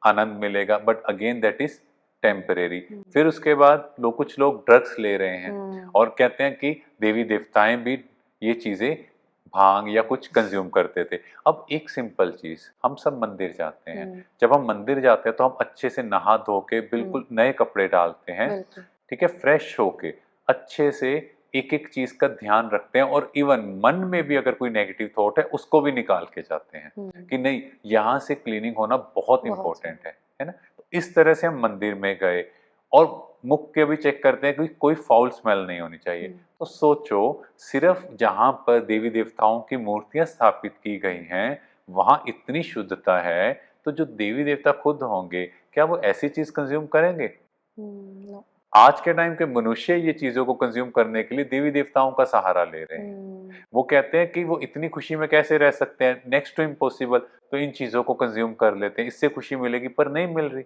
आनंद मिलेगा, but again that is temporary. फिर उसके बाद कुछ लोग ड्रग्स ले रहे हैं और कहते हैं कि देवी देवताएं भी ये चीजें भांग या कुछ कंज्यूम करते थे। अब एक सिंपल चीज, हम सब मंदिर जाते हैं, जब हम मंदिर जाते हैं तो हम अच्छे से नहा धो के बिल्कुल नए कपड़े डालते हैं, ठीक है, फ्रेश होके अच्छे से एक एक चीज का ध्यान रखते हैं, और इवन मन में भी अगर कोई नेगेटिव थॉट है उसको भी निकाल के जाते हैं कि नहीं, यहाँ से क्लीनिंग होना बहुत इंपॉर्टेंट है ना। तो इस तरह से हम मंदिर में गए और मुख के भी चेक करते हैं कि कोई फाउल स्मेल नहीं होनी चाहिए। तो सोचो, सिर्फ जहां पर देवी देवताओं की मूर्तियां स्थापित की गई हैं वहां इतनी शुद्धता है, तो जो देवी देवता खुद होंगे क्या वो ऐसी चीज कंज्यूम करेंगे? आज के टाइम के मनुष्य ये चीजों को कंज्यूम करने के लिए देवी देवताओं का सहारा ले रहे हैं। वो कहते हैं कि वो इतनी खुशी में कैसे रह सकते हैं, नेक्स्ट टू इम्पॉसिबल, तो इन चीजों को कंज्यूम कर लेते हैं, इससे खुशी मिलेगी, पर नहीं मिल रही।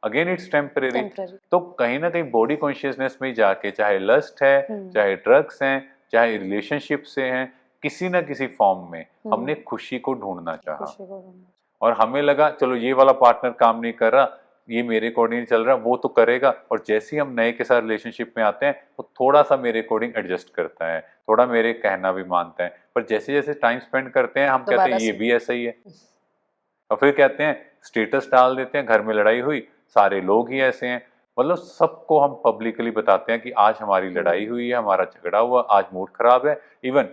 Again it's temporary. तो कहीं ना कहीं बॉडी कॉन्शियसनेस में जाके, चाहे लस्ट है, चाहे ड्रग्स हैं, चाहे रिलेशनशिप से हैं, किसी ना किसी फॉर्म में हमने खुशी को ढूंढना चाहा, और हमें लगा चलो ये वाला पार्टनर काम नहीं कर रहा, ये मेरे अकॉर्डिंग चल रहा, वो तो करेगा, और जैसे ही हम नए के साथ रिलेशनशिप में आते हैं वो थोड़ा सा मेरे अकॉर्डिंग एडजस्ट करता है, थोड़ा मेरे कहना भी मानता है, पर जैसे जैसे टाइम स्पेंड करते हैं हम कहते हैं ये भी ऐसा ही है, और फिर कहते हैं स्टेटस डाल देते हैं, घर में लड़ाई हुई, सारे लोग ही ऐसे हैं, मतलब सबको हम पब्लिकली बताते हैं कि आज हमारी लड़ाई हुई है, हमारा झगड़ा हुआ, आज मूड खराब है। इवन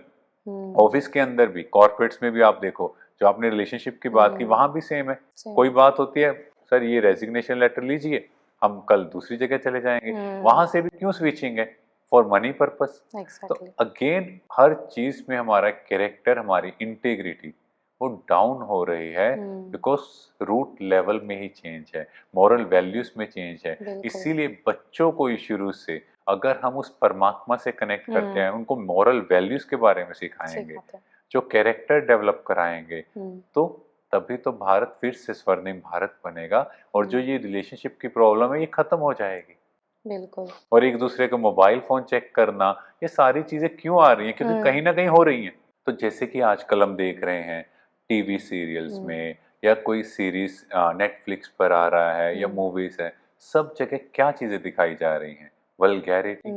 ऑफिस के अंदर भी, कॉर्पोरेट्स में भी आप देखो, जो आपने रिलेशनशिप की बात की वहां भी सेम है। कोई बात होती है, सर ये रेजिग्नेशन लेटर लीजिए, हम कल दूसरी जगह चले जाएंगे, वहां से भी क्यों स्विचिंग है? For money purpose. तो अगेन हर चीज में हमारा कैरेक्टर, हमारी इंटेग्रिटी वो डाउन हो रही है, बिकॉज रूट लेवल में ही चेंज है, मॉरल वैल्यूज में चेंज है। इसीलिए बच्चों को ही शुरू से अगर हम उस परमात्मा से कनेक्ट करते हैं, उनको मॉरल वैल्यूज के बारे में सिखाएंगे, जो कैरेक्टर डेवलप कराएंगे, तो तभी तो भारत फिर से स्वर्णिम भारत बनेगा, और जो ये रिलेशनशिप की प्रॉब्लम है ये खत्म हो जाएगी। बिल्कुल। और एक दूसरे का मोबाइल फोन चेक करना, ये सारी चीजें क्यों आ रही हैं? क्योंकि कहीं ना कहीं हो रही हैं। तो जैसे कि आजकल हम देख रहे हैं टीवी सीरियल्स में, या कोई सीरीज नेटफ्लिक्स पर आ रहा है, या मूवीज है, सब जगह क्या चीजें दिखाई जा रही हैं? Vulgarity,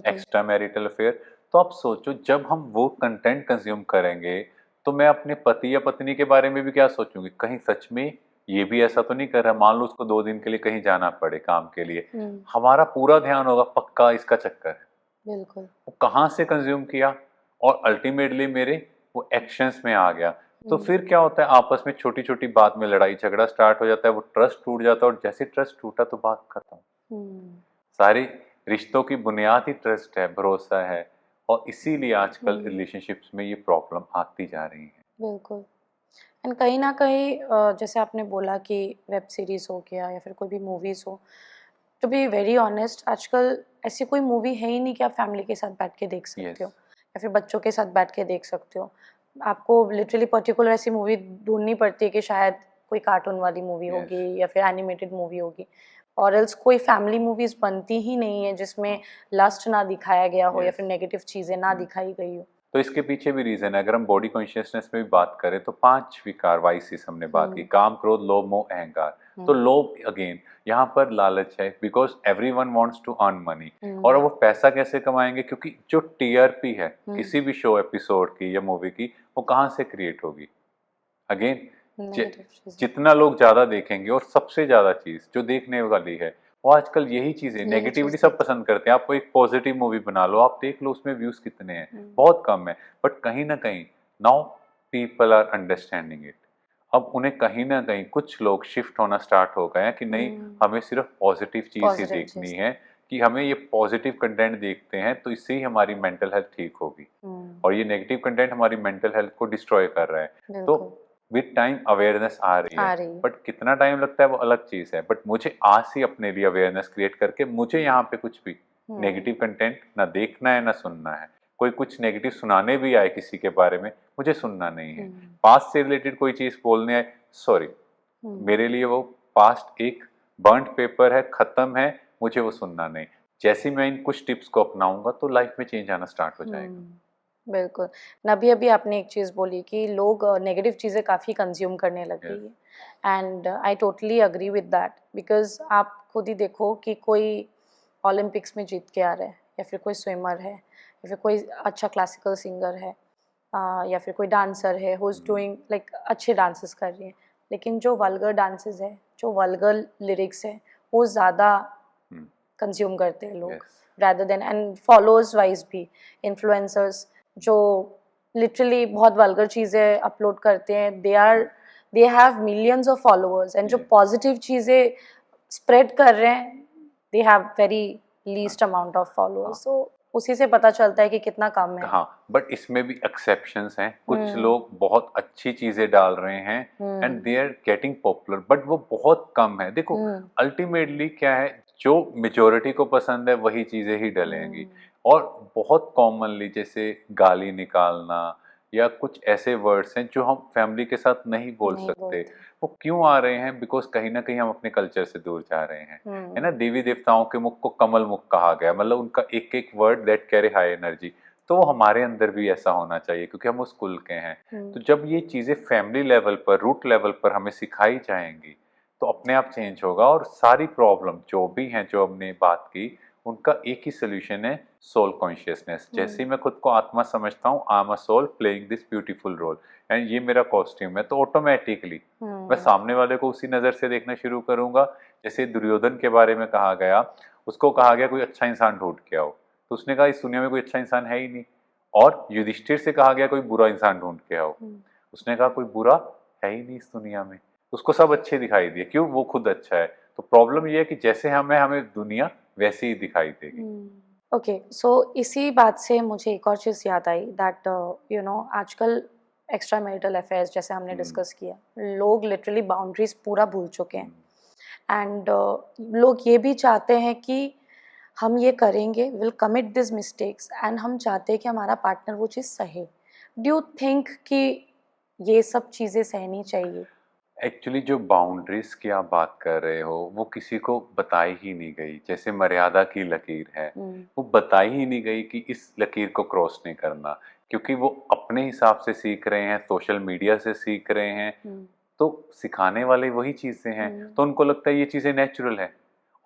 extra marital affair. तो आप सोचो, जब हम वो कंटेंट कंज्यूम करेंगे तो मैं अपने पति या पत्नी के बारे में भी क्या सोचूंगी? कहीं सच में ये भी ऐसा तो नहीं कर रहा? मान लो उसको 2 दिन के लिए कहीं जाना पड़े काम के लिए, हमारा पूरा ध्यान होगा पक्का इसका चक्कर है। बिल्कुल। वो कहाँ से कंज्यूम किया, और अल्टीमेटली मेरे वो एक्शंस में आ गया। तो फिर क्या होता है, आपस में छोटी छोटी बात में लड़ाई झगड़ा स्टार्ट हो जाता है, वो ट्रस्ट टूट जाता है, और जैसे ट्रस्ट टूटा तो बात खत्म। सारी रिश्तों की बुनियाद ही ट्रस्ट है, भरोसा है, और इसीलिए आजकल रिलेशनशिप्स में ये प्रॉब्लम आती जा रही है। बिल्कुल। एंड कहीं ना कहीं जैसे आपने बोला कि वेब सीरीज़ हो गया या फिर कोई भी मूवीज़ हो, टू बी वेरी ऑनेस्ट आजकल ऐसी कोई मूवी है ही नहीं कि आप फैमिली के साथ बैठ के देख सकते हो, या फिर बच्चों के साथ बैठ के देख सकते हो। आपको लिटरली पर्टिकुलर ऐसी मूवी ढूंढनी पड़ती है कि शायद कोई कार्टून वाली मूवी होगी या फिर एनिमेटेड मूवी होगी, और एल्स कोई फैमिली मूवीज बनती ही नहीं है जिसमें लस्ट ना दिखाया गया हो या फिर नेगेटिव चीज़ें ना दिखाई गई हो। तो इसके पीछे भी रीजन है। अगर हम बॉडी कॉन्शियसनेस में भी बात करें तो 5 विकार, वाइसिस हमने बात की, काम, क्रोध, लोभ, मोह, अहंकार। तो लोभ अगेन यहाँ पर लालच है, because everyone wants to earn money. और वो पैसा कैसे कमाएंगे? क्योंकि जो टीआरपी है किसी भी शो एपिसोड की या मूवी की, वो कहाँ से क्रिएट होगी? अगेन जितना लोग ज्यादा देखेंगे, और सबसे ज्यादा चीज जो देखने वाली है वो आजकल यही चीजें, नेगेटिविटी सब पसंद करते हैं। आपको एक पॉजिटिव मूवी बना लो, आप देख लो उसमें व्यूज कितने हैं, बहुत कम है, बट कहीं ना कहीं now people are understanding it. अब उन्हें कहीं ना कहीं कुछ लोग शिफ्ट होना स्टार्ट हो गए हैं कि नहीं, हमें सिर्फ पॉजिटिव चीज ही देखनी है, कि हमें ये पॉजिटिव कंटेंट देखते हैं तो इससे ही हमारी मेंटल हेल्थ ठीक होगी, और ये नेगेटिव कंटेंट हमारी मेंटल हेल्थ को डिस्ट्रॉय कर रहा है। तो विद टाइम अवेयरनेस आ रही है, बट कितना टाइम लगता है वो अलग चीज है। बट मुझे आज ही अपने लिए अवेयरनेस क्रिएट करके मुझे यहाँ पे कुछ भी नेगेटिव कंटेंट ना देखना है ना सुनना है। कोई कुछ नेगेटिव सुनाने भी आए किसी के बारे में, मुझे सुनना नहीं है। पास्ट से रिलेटेड कोई चीज बोलने आए, सॉरी, मेरे लिए वो पास्ट एक बर्न्ट पेपर है, खत्म है, मुझे वो सुनना नहीं। जैसे मैं इन कुछ टिप्स को अपनाऊंगा तो लाइफ में चेंज आना स्टार्ट हो जाएगा। बिल्कुल। अभी अभी आपने एक चीज़ बोली कि लोग नेगेटिव चीज़ें काफ़ी कंज्यूम करने लग गई है, and I totally agree with that, because आप खुद ही देखो कि कोई ओलंपिक्स में जीत के आ रहा है, या फिर कोई स्विमर है, या फिर कोई अच्छा क्लासिकल सिंगर है, या फिर कोई डांसर है हु इज़ डूइंग लाइक अच्छे डांसेस कर रही है, लेकिन जो वल्गर डांसेस है, जो वल्गर लिरिक्स है, वो ज़्यादा कंज्यूम करते हैं लोग, Yes. rather than, and followers wise भी इन्फ्लुएंसर्स जो लिटरली बहुत वल्गर चीज़ें अपलोड करते हैं, they have millions of followers, and जो Yes. पॉजिटिव चीज़ें स्प्रेड कर रहे हैं they have very least amount of followers, तो उसी से पता चलता है कि कितना कम है। हाँ, बट इसमें भी एक्सेप्शंस हैं। कुछ लोग बहुत अच्छी चीजें डाल रहे हैं and they are getting popular, but वो बहुत कम है। देखो अल्टीमेटली क्या है, जो मेजोरिटी को पसंद है वही चीजें ही डलेंगी। और बहुत कॉमनली जैसे गाली निकालना या कुछ ऐसे वर्ड्स हैं जो हम फैमिली के साथ नहीं बोल सकते, वो क्यों आ रहे हैं? बिकॉज कहीं ना कहीं हम अपने कल्चर से दूर जा रहे हैं, है ना। देवी देवताओं के मुख को कमल मुख कहा गया, मतलब उनका एक एक word that carry high energy. तो वो हमारे अंदर भी ऐसा होना चाहिए क्योंकि हम उस कुल के हैं। तो जब ये चीजें फैमिली लेवल पर, रूट लेवल पर हमें सिखाई जाएंगी तो अपने आप चेंज होगा। और सारी प्रॉब्लम जो भी हैं, जो हमने बात की, उनका एक ही सोल्यूशन है, सोल कॉन्शियसनेस। जैसे ही मैं खुद को आत्मा समझता हूँ, I am a soul playing this beautiful role, and ये मेरा कॉस्ट्यूम है, तो ऑटोमेटिकली मैं सामने वाले को उसी नज़र से देखना शुरू करूंगा। जैसे दुर्योधन के बारे में कहा गया, उसको कहा गया कोई अच्छा इंसान ढूंढ के आओ, तो उसने कहा इस दुनिया में कोई अच्छा इंसान है ही नहीं। और युधिष्ठिर से कहा गया कोई बुरा इंसान ढूंढ के आओ, उसने कहा कोई बुरा है ही नहीं इस दुनिया में। उसको सब अच्छे दिखाई दिए, क्यों? वो खुद अच्छा है। तो प्रॉब्लम ये है कि जैसे हमें दुनिया वैसे ही दिखाई देगी। ओके, सो इसी बात से मुझे एक और चीज़ याद आई दैट यू नो आजकल एक्स्ट्रा मैरिटल अफेयर्स जैसे हमने डिस्कस किया, लोग लिटरली बाउंड्रीज पूरा भूल चुके हैं, एंड लोग ये भी चाहते हैं कि हम ये करेंगे, will commit this mistakes, and हम चाहते हैं कि हमारा पार्टनर वो चीज़ सहे। डू यू थिंक कि ये सब चीज़ें सहनी चाहिए? एक्चुअली जो बाउंड्रीज की आप बात कर रहे हो वो किसी को बताई ही नहीं गई। जैसे मर्यादा की लकीर है, वो बताई ही नहीं गई कि इस लकीर को क्रॉस नहीं करना, क्योंकि वो अपने हिसाब से सीख रहे हैं, सोशल मीडिया से सीख रहे हैं। तो सिखाने वाले वही चीज़ें हैं, तो उनको लगता है ये चीज़ें नेचुरल है।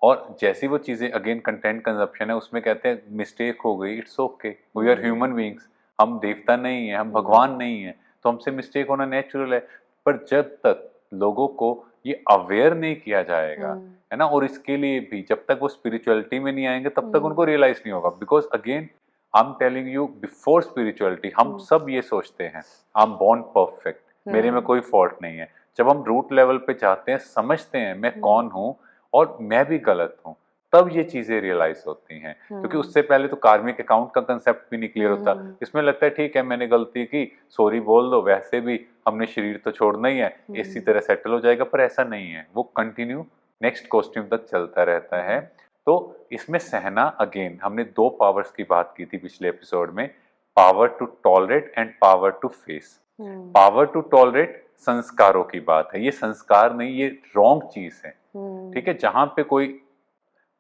और जैसी वो चीज़ें, अगेन कंटेंट कंजप्शन है, उसमें कहते हैं मिस्टेक हो गई, it's okay, we are human beings, हम देवता नहीं है, हम भगवान नहीं है, तो हमसे मिस्टेक होना नेचुरल है। पर जब तक लोगों को ये अवेयर नहीं किया जाएगा, है ना, और इसके लिए भी जब तक वो स्पिरिचुअलिटी में नहीं आएंगे तब तक उनको रियलाइज नहीं होगा। Because again I am telling you, before spirituality हम सब ये सोचते हैं आई एम बॉर्न परफेक्ट, मेरे में कोई फॉल्ट नहीं है। जब हम रूट लेवल पे जाते हैं, समझते हैं मैं कौन हूँ और मैं भी गलत हूँ, तब ये चीजें रियलाइज होती हैं। क्योंकि उससे पहले तो कार्मिक अकाउंट का कंसेप्ट भी नहीं क्लियर होता। इसमें लगता है ठीक है मैंने गलती की, सॉरी बोल दो, वैसे भी हमने शरीर तो छोड़ना ही है, इसी तरह सेटल हो जाएगा। पर ऐसा नहीं है, वो कंटिन्यू नेक्स्ट कॉस्ट्यूम तक चलता रहता है। तो इसमें सहना, अगेन हमने दो पावर्स की बात की थी पिछले एपिसोड में, power to tolerate and power to face. Power to tolerate संस्कारों की बात है, ये संस्कार नहीं, ये रॉन्ग चीज है। ठीक है, जहां पे कोई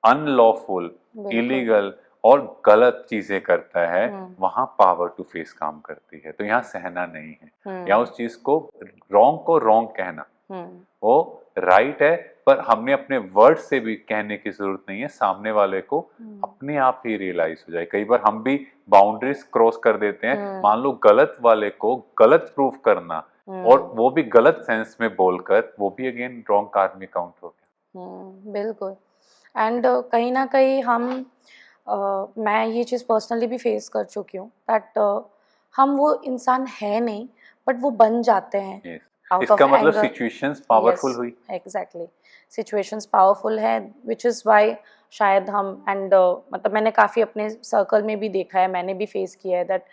अनलॉफुल, इलीगल और गलत चीजें करता है, वहां पावर टू फेस काम करती है। तो यहाँ सहना नहीं है, यहाँ उस चीज को रॉन्ग कहना, वो राइट है, पर हमने अपने वर्ड से भी कहने की जरूरत नहीं है, सामने वाले को अपने आप ही रियलाइज हो जाए। कई बार हम भी बाउंड्रीज क्रॉस कर देते हैं। मान लो गलत वाले को गलत प्रूफ करना, और वो भी गलत सेंस में बोलकर, वो भी अगेन रॉन्ग कार्मिक काउंट हो गया। बिल्कुल। एंड कहीं ना कहीं मैं ये चीज़ पर्सनली भी फेस कर चुकी हूँ दैट हम वो इंसान है नहीं, बट वो बन जाते हैं आउट ऑफ इसका मतलब एंगर। सिचुएशंस पावरफुल हुई। एग्जैक्टली, सिचुएशंस पावरफुल है, विच इज़ वाई शायद हम, एंड मतलब मैंने काफ़ी अपने सर्कल में भी देखा है, मैंने भी फेस किया है दैट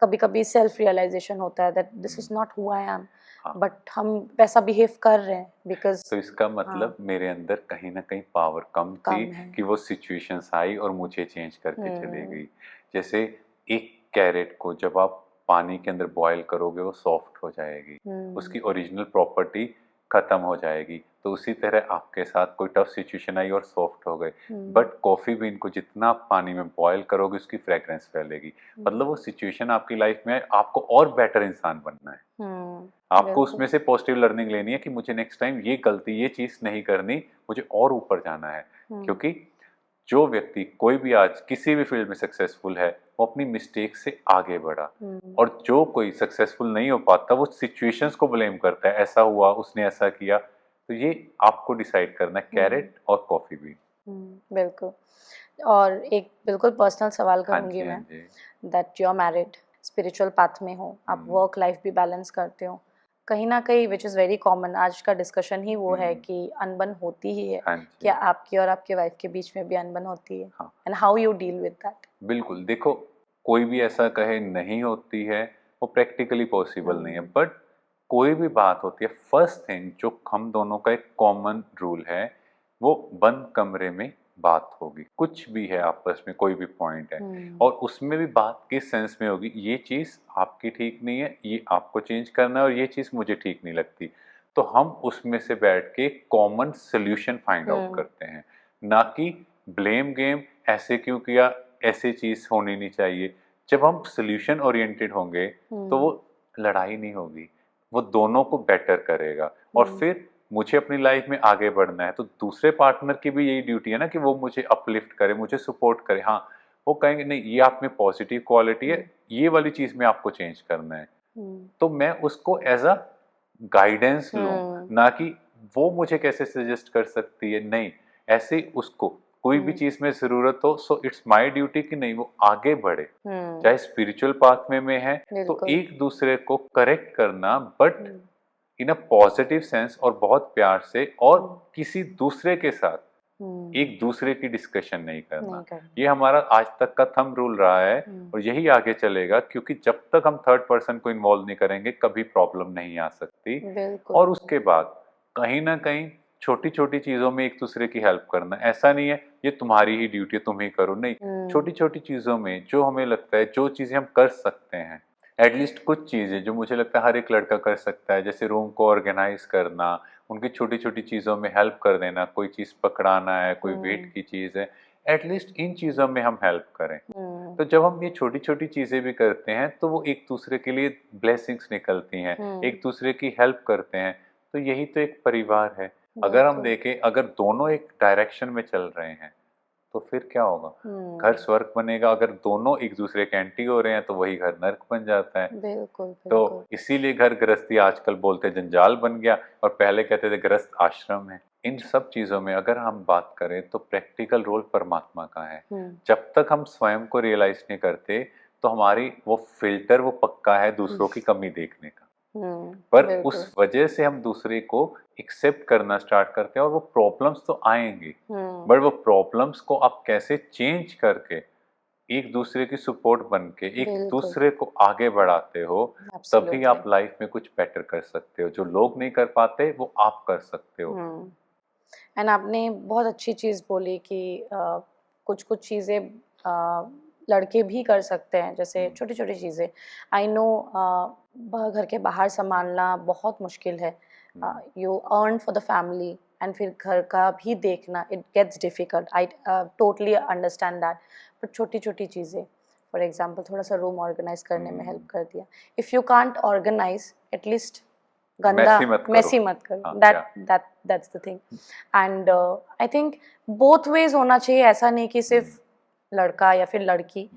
कभी कभी सेल्फ रियलाइजेशन होता है that this is not who I am, but हम वैसा बिहेव कर रहे हैं बिकॉज। तो इसका मतलब मेरे अंदर कहीं ना कहीं पावर कम थी कि वो सिचुएशंस आई और मुझे चेंज करके चली गई। जैसे एक कैरेट को जब आप पानी के अंदर बॉयल करोगे वो सॉफ्ट हो जाएगी, उसकी ओरिजिनल प्रॉपर्टी खत्म हो जाएगी। तो उसी तरह आपके साथ कोई टफ सिचुएशन आई और सॉफ्ट हो गए, बट कॉफी बीन को जितना आप पानी में बॉयल करोगे उसकी फ्रेग्रेंस फैलेगी। मतलब वो सिचुएशन आपकी लाइफ में, आपको और बेटर इंसान बनना है। आपको उसमें से पॉजिटिव लर्निंग लेनी है कि मुझे नेक्स्ट टाइम ये गलती, ये चीज नहीं करनी, मुझे और ऊपर जाना है। क्योंकि जो व्यक्ति कोई भी आज किसी भी फील्ड में सक्सेसफुल है, वो अपनी मिस्टेक से आगे बढ़ा। और जो कोई सक्सेसफुल नहीं हो पाता, वो सिचुएशंस को ब्लेम करता है, ऐसा हुआ, उसने ऐसा किया। तो ये आपको डिसाइड करना है, कैरेट और कॉफी बीन। बिल्कुल। और एक बिल्कुल पर्सनल सवाल हाँ करूँगी जी, हाँ मैं, जी। That you are married, spiritual path में हो, आप हम्म, वर्क लाइफ भी बैलेंस करते हो। कहीं न कहीं व्हिच इज़ वेरी कॉमन, आज का डिस्कशन ही वो है हम्म, कि अनबन होती ही है। हाँ क्या जी, आपकी और आपके वाइफ के बीच में भी अनबन होती है? हाँ। And how you deal with that? बिल्कुल, देखो कोई भी ऐसा कहे नहीं होती है, वो प्रैक्टिकली पॉसिबल नहीं है। हुँ, बट कोई भी बात होती है, फर्स्ट थिंग जो हम दोनों का एक कॉमन रूल है, वो बंद कमरे में बात होगी। कुछ भी है आपस में, कोई भी पॉइंट है, हुँ, और उसमें भी बात किस सेंस में होगी, ये चीज़ आपकी ठीक नहीं है, ये आपको चेंज करना है, और ये चीज़ मुझे ठीक नहीं लगती। तो हम उसमें से बैठ के कॉमन सॉल्यूशन फाइंड आउट हुँ, करते हैं, ना कि ब्लेम गेम, ऐसे क्यों किया, ऐसी चीज़ होनी नहीं चाहिए। जब हम सॉल्यूशन ओरिएंटेड होंगे, तो वो हुँ, लड़ाई नहीं होगी, वो दोनों को बेटर करेगा। और हुँ, फिर मुझे अपनी लाइफ में आगे बढ़ना है, तो दूसरे पार्टनर की भी यही ड्यूटी है ना कि वो मुझे अपलिफ्ट करे, मुझे सपोर्ट करे। हाँ, वो कहेंगे नहीं ये आप में पॉजिटिव क्वालिटी हुँ, है, ये वाली चीज़ में आपको चेंज करना है। हुँ, तो मैं उसको एज़ अ गाइडेंस लूँ, हुँ, ना कि वो मुझे कैसे सजेस्ट कर सकती है, नहीं, ऐसे ही उसको कोई भी हुँ, चीज़ में ज़रूरत हो, सो इट्स माय ड्यूटी कि नहीं वो आगे बढ़े। हुँ, चाहे स्पिरिचुअल पाथ में है, तो बिल्कुल। एक दूसरे को करेक्ट करना, but hmm, in a positive sense और बहुत प्यार से, और हुँ, किसी दूसरे के साथ हुँ, एक दूसरे की डिस्कशन नहीं नहीं करना। करना। ये हमारा आज तक का थंब रूल रहा है, हुँ, और यही आगे चलेगा, क्योंकि जब तक हम थर्ड पर्सन को इन्वॉल्व नहीं करेंगे, कभी प्रॉब्लम नहीं आ सकती। बिल्कुल। और उसके बाद कहीं ना कहीं छोटी छोटी चीज़ों में एक दूसरे की हेल्प करना, ऐसा नहीं है ये तुम्हारी ही ड्यूटी है तुम ही करो, नहीं, हुँ, छोटी छोटी चीज़ों में जो हमें लगता है, जो चीज़ें हम कर सकते हैं, एटलीस्ट कुछ चीज़ें जो मुझे लगता है हर एक लड़का कर सकता है, जैसे रूम को ऑर्गेनाइज करना, उनकी छोटी छोटी चीज़ों में हेल्प कर देना, कोई चीज़ पकड़ाना है, कोई वेट हुँ, की चीज़ है, एटलीस्ट इन चीज़ों में हम हेल्प करें। हुँ, तो जब हम ये छोटी छोटी चीज़ें भी करते हैं, तो वो एक दूसरे के लिए ब्लेसिंग्स निकलती हैं, एक हुँ, दूसरे की हेल्प करते हैं। तो यही तो एक परिवार है। अगर हम बिल्कुल। देखें, अगर दोनों एक डायरेक्शन में चल रहे हैं, तो फिर क्या होगा? घर हुँ, स्वर्ग बनेगा। अगर दोनों एक दूसरे के एंटी हो रहे हैं, तो वही घर नर्क बन जाता है। बिल्कुल, तो बिल्कुल। इसीलिए घर गृहस्थी आजकल बोलते जंजाल बन गया, और पहले कहते थे गृहस्थ आश्रम है। इन सब चीज़ों में अगर हम बात करें, तो प्रैक्टिकल रोल परमात्मा का है। हुँ, जब तक हम स्वयं को रियलाइज़ नहीं करते, तो हमारी वो फ़िल्टर वो पक्का है हुँ, दूसरों की कमी देखने का। हुँ, पर उस बिल्कुल। वजह से हम दूसरे को एक्सेप्ट करना स्टार्ट करते हैं, और वो प्रॉब्लम्स तो आएँगी, हुँ, बट वो प्रॉब्लम्स को आप कैसे चेंज करके एक दूसरे की सपोर्ट बन के एक बिल्कुल, दूसरे को आगे बढ़ाते हो, तभी एब्सोल्युटली। आप लाइफ में कुछ बेटर कर सकते हो। जो लोग नहीं कर पाते, वो आप कर सकते हो। हुँ, एंड आपने बहुत अच्छी चीज़ बोली कि कुछ-कुछ चीज़ें लड़के भी कर सकते हैं, जैसे हुँ, छोटी-छोटी चीज़ें। आई नो ब घर के बाहर सँभालना बहुत मुश्किल है। Hmm, you earn for the family and फिर घर का भी देखना, it gets difficult. I totally understand that. But छोटी-छोटी चीज़ें, फॉर एग्ज़ाम्पल थोड़ा-सा रूम ऑर्गनाइज़ करने में हेल्प हुँ। कर दिया। If you can't organise, at least गंदा मेसी मत करो। मेसी मत करो, हाँ, दैट या that that's the thing. And I think both ways होना चाहिए, ऐसा नहीं कि हुँ, सिर्फ लड़का या फिर लड़की।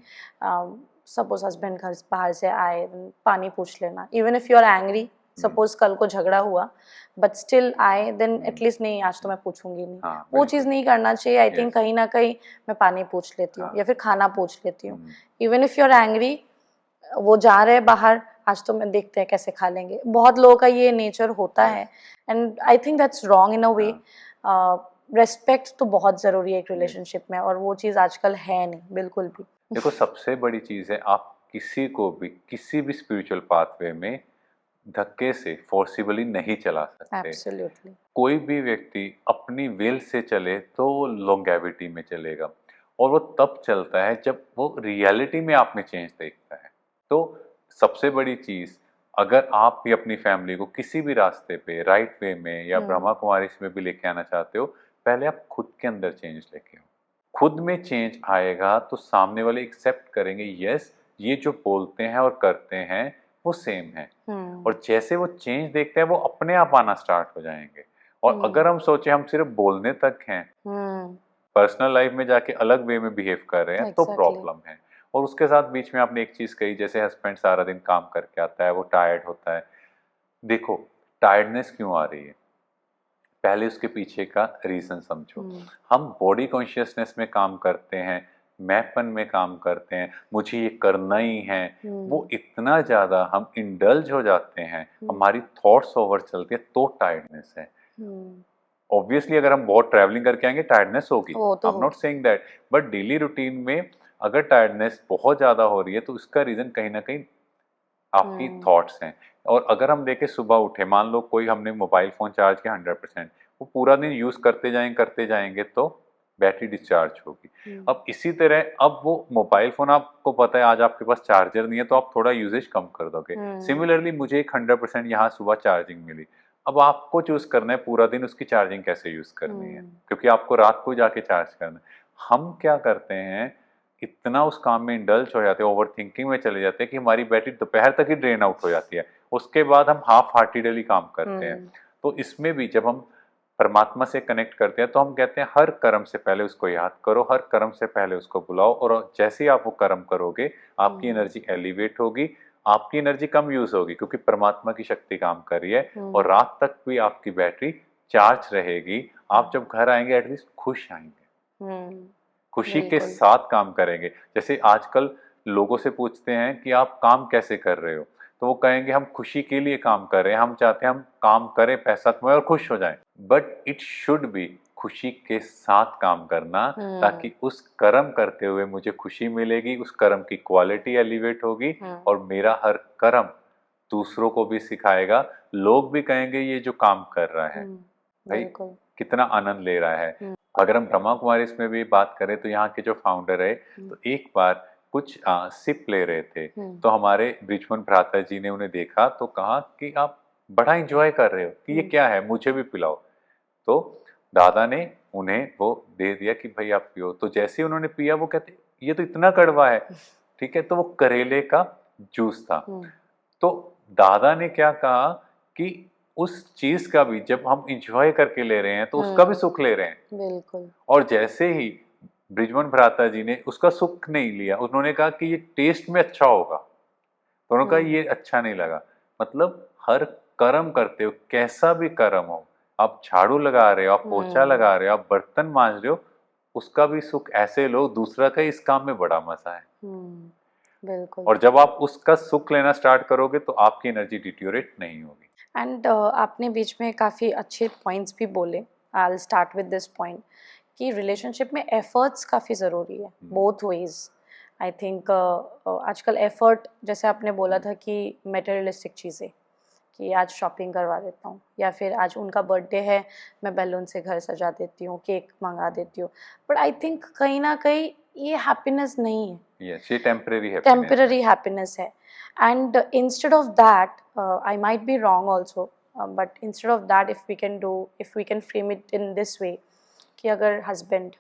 सपोज हस्बैंड घर बाहर से आए, पानी पूछ लेना, even if you are angry, hmm, suppose कल को झगड़ा हुआ बट स्टिल आए, देन हुँ, एटलीस्ट नहीं आज तो हुँ। मैं पूछूंगी नहीं, हाँ, वो चीज़ बिल्कुल। नहीं करना चाहिए। आई थिंक यस, कहीं ना कहीं मैं पानी पूछ लेती हूँ हाँ। या फिर खाना पूछ लेती हूँ, hmm, even if you are angry, वो जा रहे हैं बाहर, आज तो मैं देखते हैं कैसे खा लेंगे, बहुत लोगों का ये नेचर होता यस, है। And I think that's wrong in a way. हाँ, रिस्पेक्ट तो बहुत ज़रूरी है एक यस। रिलेशनशिप में, और वो चीज़ आजकल है नहीं बिल्कुल भी। देखो सबसे बड़ी चीज़ है, आप किसी को भी किसी भी स्पिरिचुअल पाथवे में धक्के से फोर्सिबली नहीं चला सकते। एब्सोल्युटली। कोई भी व्यक्ति अपनी विल से चले, तो वो लॉन्गेविटी में चलेगा, और वो तब चलता है जब वो रियलिटी में आप में चेंज देखता है। तो सबसे बड़ी चीज़, अगर आप भी अपनी फैमिली को किसी भी रास्ते पे राइट वे में या हुँ, ब्रह्मा कुमारी में भी लेके आना चाहते हो, पहले आप खुद के अंदर चेंज लेके आओ। खुद में चेंज आएगा, तो सामने वाले एक्सेप्ट करेंगे, यस ये जो बोलते हैं और करते हैं वो सेम है। हुँ, और जैसे वो चेंज देखते हैं, वो अपने आप आना स्टार्ट हो जाएंगे। और हुँ, अगर हम सोचें हम सिर्फ बोलने तक हैं, हुँ, पर्सनल लाइफ में जाके अलग वे में बिहेव कर रहे हैं, तो एग्ज़ैक्टली। प्रॉब्लम है। और उसके साथ बीच में आपने एक चीज़ कही, जैसे हस्बैंड सारा दिन काम करके आता है, वो टायर्ड होता है। देखो टायर्डनेस क्यों आ रही है? पहले उसके पीछे का रीजन समझो। हम बॉडी कॉन्शियसनेस में काम करते हैं, मैंपन में काम करते हैं, मुझे ये करना ही है, वो इतना ज्यादा हम इंडल्ज हो जाते हैं, हमारी थॉट्स ओवर चलती है, तो टायर्डनेस है। ऑब्वियसली अगर हम बहुत ट्रैवलिंग करके आएंगे टायर्डनेस होगी, I am not saying that, but daily routine में अगर टायर्डनेस बहुत ज्यादा हो रही है तो इसका रीजन कहीं ना कहीं आपकी थॉट्स हैं। और अगर हम देखें सुबह उठे, मान लो कोई हमने मोबाइल फोन चार्ज किया 100%, वो पूरा दिन यूज करते जाएंगे तो बैटरी डिस्चार्ज होगी। अब इसी तरह अब वो मोबाइल फोन, आपको पता है आज आपके पास चार्जर नहीं है तो आप थोड़ा यूजेज कम कर दोगे। सिमिलरली मुझे एक 100% यहाँ सुबह चार्जिंग मिली, अब आपको चूज करना है पूरा दिन उसकी चार्जिंग कैसे यूज करनी है, क्योंकि आपको रात को जाके चार्ज करना है। हम क्या करते हैं, इतना उस काम में इंडल्ज हो जाते हैं, ओवर थिंकिंग में चले जाते हैं कि हमारी बैटरी दोपहर तक ही ड्रेन आउट हो जाती है, उसके बाद हम हाफ हार्टेडली काम करते हैं। तो इसमें भी जब हम परमात्मा से कनेक्ट करते हैं तो हम कहते हैं हर कर्म से पहले उसको याद करो, हर कर्म से पहले उसको बुलाओ, और जैसे ही आप वो कर्म करोगे आपकी एनर्जी एलिवेट होगी, आपकी एनर्जी कम यूज होगी क्योंकि परमात्मा की शक्ति काम कर रही है, और रात तक भी आपकी बैटरी चार्ज रहेगी। आप जब घर आएंगे एटलीस्ट खुश आएंगे, खुशी के साथ काम करेंगे। जैसे आजकल लोगों से पूछते हैं कि आप काम कैसे कर रहे हो, तो वो कहेंगे हम खुशी के लिए काम कर रहे हैं, हम चाहते हैं हम काम करें, पैसा कमाएं और खुश हो जाएं। बट इट शुड बी खुशी के साथ काम करना, ताकि उस कर्म करते हुए मुझे खुशी मिलेगी, उस कर्म की क्वालिटी एलिवेट होगी, और मेरा हर कर्म दूसरों को भी सिखाएगा, लोग भी कहेंगे ये जो काम कर रहा है भाई कितना आनंद ले रहा है। अगर हम ब्रह्मा कुमारी इसमें भी बात करें तो यहाँ के जो फाउंडर है, तो एक बार कुछ सिप ले रहे थे, तो हमारे ब्रिजमन भ्राता जी ने उन्हें देखा तो कहा कि आप बड़ा एंजॉय कर रहे हो, कि ये क्या है, मुझे भी पिलाओ। तो दादा ने उन्हें वो दे दिया कि भाई आप पियो। तो जैसे ही उन्होंने पिया वो कहते ये तो इतना कड़वा है, ठीक है, तो वो करेले का जूस था। तो दादा ने क्या कहा कि उस चीज का भी जब हम इंजॉय करके ले रहे हैं तो उसका भी सुख ले रहे हैं। बिल्कुल। और जैसे ही ब्रिजमन भ्राता जी ने उसका सुख नहीं लिया, उन्होंने कहा कि ये टेस्ट में अच्छा होगा, तो उन्होंने कहा ये अच्छा नहीं लगा। मतलब हर कर्म करते हो, कैसा भी कर्म हो, आप झाड़ू लगा रहे हो, आप पोछा लगा रहे हो, आप बर्तन मांज रहे हो, उसका भी सुख ऐसे लो, दूसरा का इस काम में बड़ा मजा है। बिल्कुल। और जब आप उसका सुख लेना स्टार्ट करोगे तो आपकी एनर्जी डिट्योरेट नहीं होगी। एंड आपने बीच में काफ़ी अच्छे पॉइंट्स भी बोले। I will start with this point कि रिलेशनशिप में एफर्ट्स काफ़ी ज़रूरी है, बोथ वेज। आई थिंक आजकल एफर्ट, जैसे आपने बोला था कि मटेरियलिस्टिक चीज़ें, कि आज शॉपिंग करवा देता हूँ, या फिर आज उनका बर्थडे है मैं बैलून से घर सजा देती हूँ, केक मंगा देती हूँ, बट आई थिंक कहीं ना कहीं ये हैप्पीनेस नहीं है। Yes, ये टेम्परेरी हैप्पीनेस है। And instead of that, I might be wrong also, but instead of that if we can frame it in this way कि अगर हस्बैंड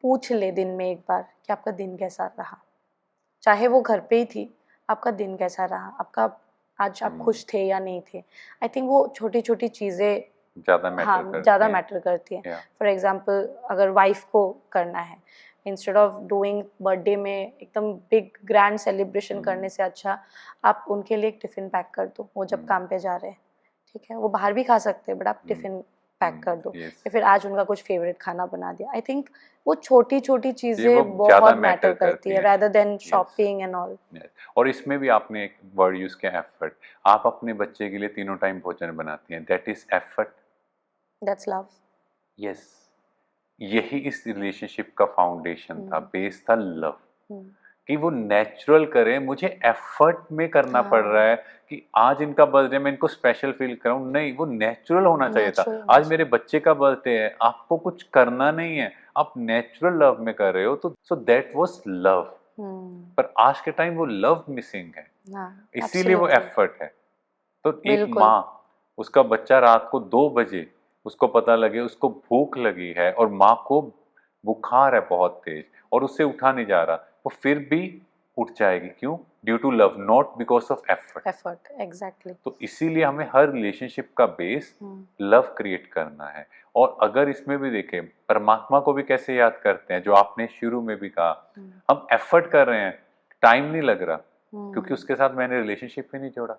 पूछ ले दिन में एक बार कि आपका दिन कैसा रहा, चाहे वो घर पे ही थी, आपका दिन कैसा रहा, आपका आज आप खुश थे या नहीं थे, आई थिंक वो छोटी छोटी चीज़ें ज़्यादा मैटर करती है। फॉर एग्जाम्पल अगर वाइफ को करना है, इंस्टेड ऑफ डूइंग बर्थडे में एकदम बिग ग्रैंड सेलिब्रेशन करने से अच्छा आप उनके लिए एक टिफ़िन पैक कर दो, वो जब काम पे जा रहे हैं, ठीक है, वो बाहर भी खा सकते हैं बट आप टिफ़िन पैक कर दो, या फिर आज उनका कुछ फेवरेट खाना बना दिया। आई थिंक वो छोटी छोटी चीज़ें बहुत मैटर करती है rather than shopping and all. और इसमें भी आपने एक वर्ड यूज किया, एफर्ट। आप अपने बच्चे के लिए 3 टाइम भोजन बनाती हैं, that is effort, that's love. Yes, यही इस रिलेशनशिप का फाउंडेशन था, बेस था लव, कि वो नेचुरल करें। मुझे एफर्ट में करना पड़ रहा है कि आज इनका बर्थडे मैं इनको स्पेशल फील कराऊं, नहीं, वो नेचुरल होना चाहिए था। आज मेरे बच्चे का बर्थडे है, आपको कुछ करना नहीं है, आप नेचुरल लव में कर रहे हो, तो सो दैट वाज लव। पर आज के टाइम वो लव मिसिंग है, इसीलिए वो एफर्ट है। तो एक माँ, उसका बच्चा रात को 2 बजे उसको पता लगे उसको भूख लगी है और माँ को बुखार है बहुत तेज और उससे उठा नहीं जा रहा, वो फिर भी उठ जाएगी, क्यों? Due to love, not because of effort. Exactly. तो इसीलिए हमें हर रिलेशनशिप का बेस लव क्रिएट करना है। और अगर इसमें भी देखें, परमात्मा को भी कैसे याद करते हैं, जो आपने शुरू में भी कहा, हम एफर्ट कर रहे हैं, टाइम नहीं लग रहा, क्योंकि उसके साथ मैंने रिलेशनशिप ही नहीं जोड़ा।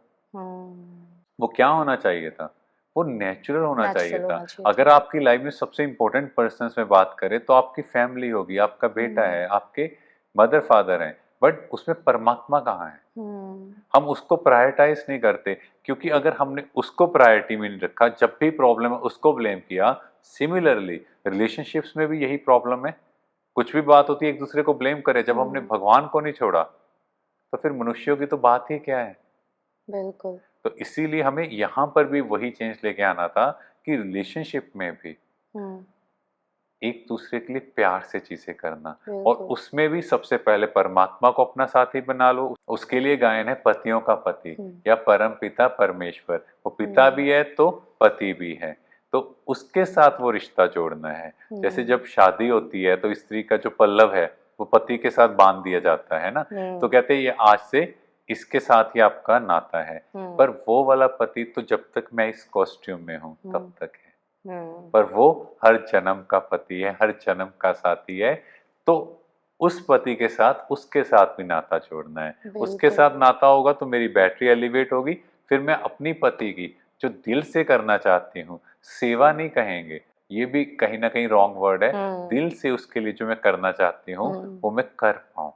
वो क्या होना चाहिए था? वो नेचुरल होना चाहिए नेचुरल था। होना चाहिए अगर था। आपकी लाइफ में सबसे इम्पोर्टेंट पर्सन्स में बात करें तो आपकी फैमिली होगी, आपका बेटा हम्म। है, आपके मदर फादर हैं, बट उसमें परमात्मा कहाँ है? हम्म। हम उसको प्रायोरिटाइज नहीं करते, क्योंकि अगर हमने उसको प्रायोरिटी में नहीं रखा, जब भी प्रॉब्लम है उसको ब्लेम किया। सिमिलरली रिलेशनशिप्स में भी यही प्रॉब्लम है, कुछ भी बात होती है एक दूसरे को ब्लेम करे। जब हमने हम्म। भगवान को नहीं छोड़ा तो फिर मनुष्यों की तो बात ही क्या है। बिल्कुल। तो इसीलिए हमें यहाँ पर भी वही चेंज लेके आना था कि रिलेशनशिप में भी हम्म। एक दूसरे के लिए प्यार से चीजें करना, और बिल्कुल। उसमें भी सबसे पहले परमात्मा को अपना साथी बना लो। उसके लिए गायन है पतियों का पति हम्म। या परम पिता परमेश्वर। वो पिता भी है तो पति भी है, तो उसके साथ वो रिश्ता जोड़ना है। जैसे जब शादी होती है तो स्त्री का जो पल्लव है वो पति के साथ बांध दिया जाता है ना, तो कहते हैं ये आज से इसके साथ ही आपका नाता है। पर वो वाला पति तो जब तक मैं इस कॉस्ट्यूम में हूँ तब तक है, पर वो हर जन्म का पति है, हर जन्म का साथी है। तो उस पति के साथ उसके साथ भी नाता जोड़ना है। उसके बिल्कुल। साथ नाता होगा तो मेरी बैटरी एलिवेट होगी, फिर मैं अपनी पति की जो दिल से करना चाहती हूँ, सेवा नहीं कहेंगे, ये भी कहीं ना कहीं रॉन्ग वर्ड है, दिल से उसके लिए जो मैं करना चाहती हूँ वो मैं कर पाऊँ।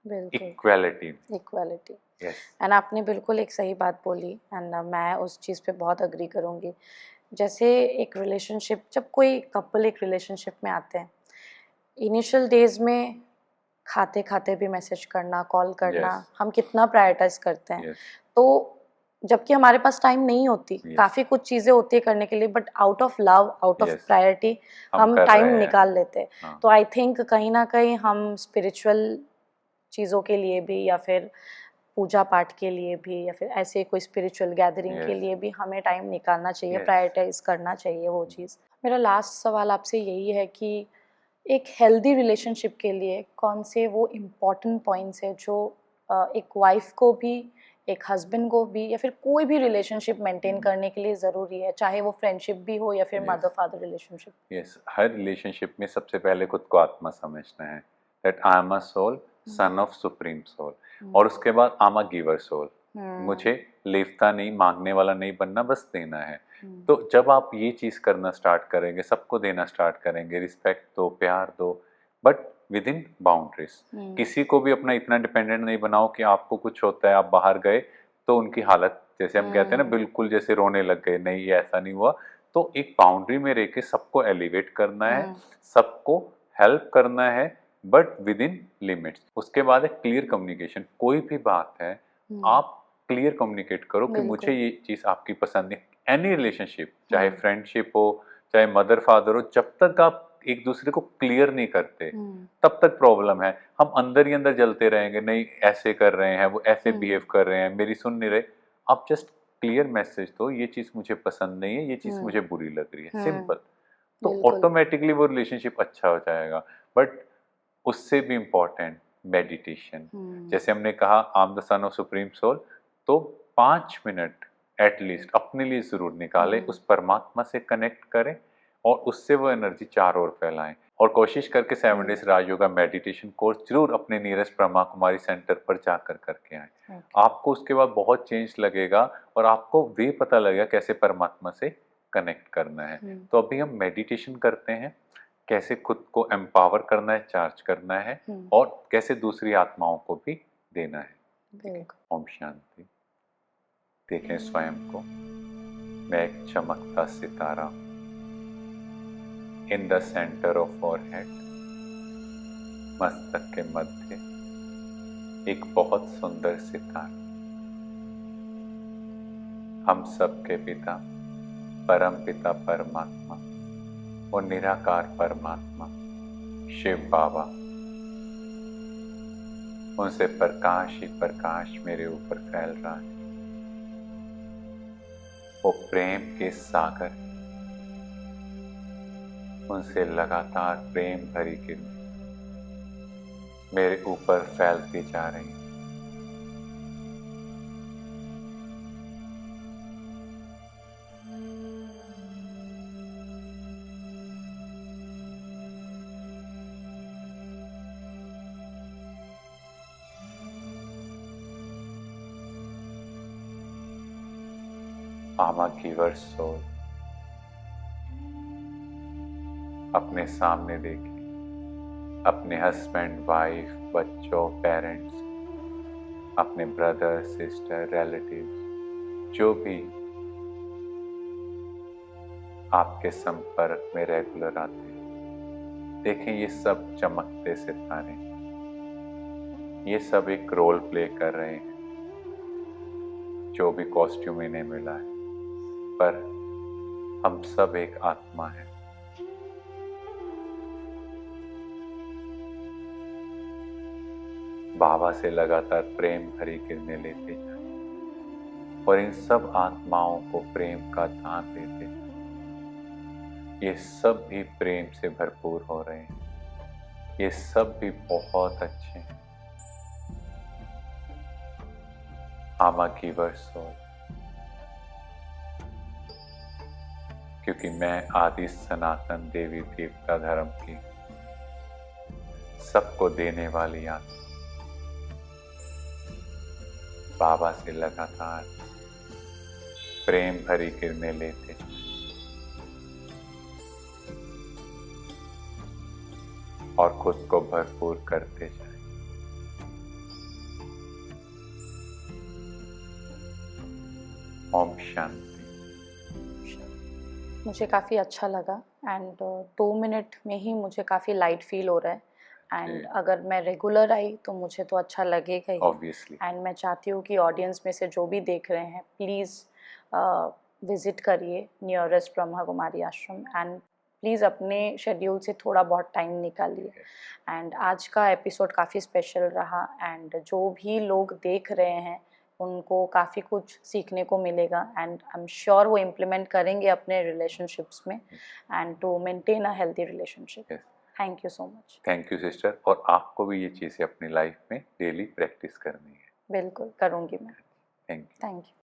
बिल्कुल। इक्वालिटी। इक्वालिटी। यस। एंड आपने बिल्कुल एक सही बात बोली, एंड मैं उस चीज़ पे बहुत अग्री करूँगी। जैसे एक रिलेशनशिप, जब कोई कपल एक रिलेशनशिप में आते हैं, इनिशियल डेज में खाते खाते भी मैसेज करना, कॉल करना, यस। हम कितना प्रायोरिटाइज करते हैं। यस। तो जबकि हमारे पास टाइम नहीं होती, Yes. काफ़ी कुछ चीज़ें होती है करने के लिए, but out of love, out of Yes. Priority हम हम कर टाइम रहे हैं। निकाल लेते हैं। हाँ। तो आई थिंक कहीं ना कहीं हम स्पिरिचुअल चीज़ों के लिए भी, या फिर पूजा पाठ के लिए भी, या फिर ऐसे कोई स्पिरिचुअल गैदरिंग के Yes. लिए भी हमें टाइम निकालना चाहिए, Yes. प्रायोरिटाइज करना चाहिए वो चीज़। मेरा लास्ट सवाल आपसे यही है कि एक हेल्दी रिलेशनशिप के लिए कौन से वो इम्पॉर्टेंट पॉइंट्स है जो एक वाइफ को भी, एक हस्बैंड को भी, या फिर कोई भी रिलेशनशिप मेंटेन करने के लिए ज़रूरी है, चाहे वो फ्रेंडशिप भी हो या फिर Yes. Mother father relationship. Yes, हर रिलेशनशिप में सबसे पहले खुद को आत्मा समझना है, that I am a soul, son of supreme soul. और उसके बाद I am a giver soul, मुझे लेफ्ता नहीं, मांगने वाला नहीं बनना, बस देना है। तो जब आप ये चीज़ करना स्टार्ट करेंगे, सबको देना स्टार्ट करेंगे, रिस्पेक्ट दो, प्यार दो, बट विद इन बाउंड्रीज। किसी को भी अपना इतना डिपेंडेंट नहीं बनाओ कि आपको कुछ होता है, आप बाहर गए तो उनकी हालत, जैसे हम कहते हैं ना, बिल्कुल जैसे रोने लग गए, नहीं ये ऐसा नहीं हुआ। तो एक बाउंड्री में रह के सबको एलिवेट करना है, सबको हेल्प करना है, बट विद इन लिमिट्स। उसके बाद है क्लियर कम्युनिकेशन। कोई भी बात है आप क्लियर कम्युनिकेट करो कि मुझे ये चीज़ आपकी पसंद नहीं। एनी रिलेशनशिप, चाहे फ्रेंडशिप हो, चाहे मदर फादर हो, जब तक आप एक दूसरे को क्लियर नहीं करते तब तक प्रॉब्लम है। हम अंदर ही अंदर जलते रहेंगे, नहीं ऐसे कर रहे हैं, वो ऐसे बिहेव कर रहे हैं, मेरी सुन नहीं रहे। आप जस्ट क्लियर मैसेज दो, ये चीज़ मुझे पसंद नहीं है, ये चीज़ मुझे बुरी लग रही है, सिंपल। तो ऑटोमेटिकली वो रिलेशनशिप अच्छा हो जाएगा। बट उससे भी इम्पॉर्टेंट मेडिटेशन। जैसे हमने कहा I am the son of supreme soul, तो 5 मिनट एटलीस्ट अपने लिए ज़रूर निकालें, उस परमात्मा से कनेक्ट करें और उससे वो एनर्जी चारों ओर फैलाएं। और कोशिश करके 7 डेज राजयोगा मेडिटेशन कोर्स जरूर अपने नियरेस्ट ब्रह्मा कुमारी सेंटर पर जाकर करके आएं। आपको उसके बाद बहुत चेंज लगेगा और आपको वे पता लगेगा कैसे परमात्मा से कनेक्ट करना है। तो अभी हम मेडिटेशन करते हैं, कैसे खुद को एम्पावर करना है, चार्ज करना है, और कैसे दूसरी आत्माओं को भी देना है। ओम शांति। देखें स्वयं को, मैं एक चमकता सितारा in the centre of forehead, मस्तक के मध्य एक बहुत सुंदर सितारा। हम सब के पिता परम पिता परमात्मा और निराकार परमात्मा शिव बाबा, उनसे प्रकाश ही प्रकाश मेरे ऊपर फैल रहा है। वो प्रेम के सागर, उनसे लगातार प्रेम भरी किरणें मेरे ऊपर फैलती जा रही। I'm a giver soul. अपने सामने देखिए, अपने हस्बैंड, वाइफ, बच्चों, पेरेंट्स, अपने ब्रदर, सिस्टर, रिलेटिव्स, जो भी आपके संपर्क में रेगुलर आते हैं, देखें ये सब चमकते सितारे, ये सब एक रोल प्ले कर रहे हैं। जो भी कॉस्ट्यूम इन्हें मिला है, पर हम सब एक आत्मा है। बाबा से लगातार प्रेम भरी किरणें लेते जाएं और इन सब आत्माओं को प्रेम का दान देते जाएं। ये सब भी प्रेम से भरपूर हो रहे हैं, ये सब भी बहुत अच्छे हैं। आमा गिवर्स सोल, क्योंकि मैं आदि सनातन देवी देवता धर्म की सबको देने वाली आत्मा बाबा से लगातार प्रेम भरी किरणें लेते और खुद को भरपूर करते जाएं। ओम शांति। मुझे काफ़ी अच्छा लगा एंड 2 मिनट में ही मुझे काफ़ी लाइट फील हो रहा है एंड अगर मैं रेगुलर आई तो मुझे तो अच्छा लगेगा ही। ऑब्वियसली। एंड मैं चाहती हूँ कि ऑडियंस में से जो भी देख रहे हैं प्लीज़ विज़िट करिए नियरेस्ट ब्रह्मा कुमारी आश्रम एंड प्लीज़ अपने शेड्यूल से थोड़ा बहुत टाइम निकालिए। एंड आज का एपिसोड काफ़ी स्पेशल रहा एंड जो भी लोग देख रहे हैं उनको काफ़ी कुछ सीखने को मिलेगा एंड आई एम श्योर वो इम्प्लीमेंट करेंगे अपने रिलेशनशिप्स में and to maintain a healthy relationship. Thank you so much. Thank you sister, और आपको भी ये चीज़ें अपनी लाइफ में डेली प्रैक्टिस करनी है। बिल्कुल करूँगी मैं। Thank you. Thank you.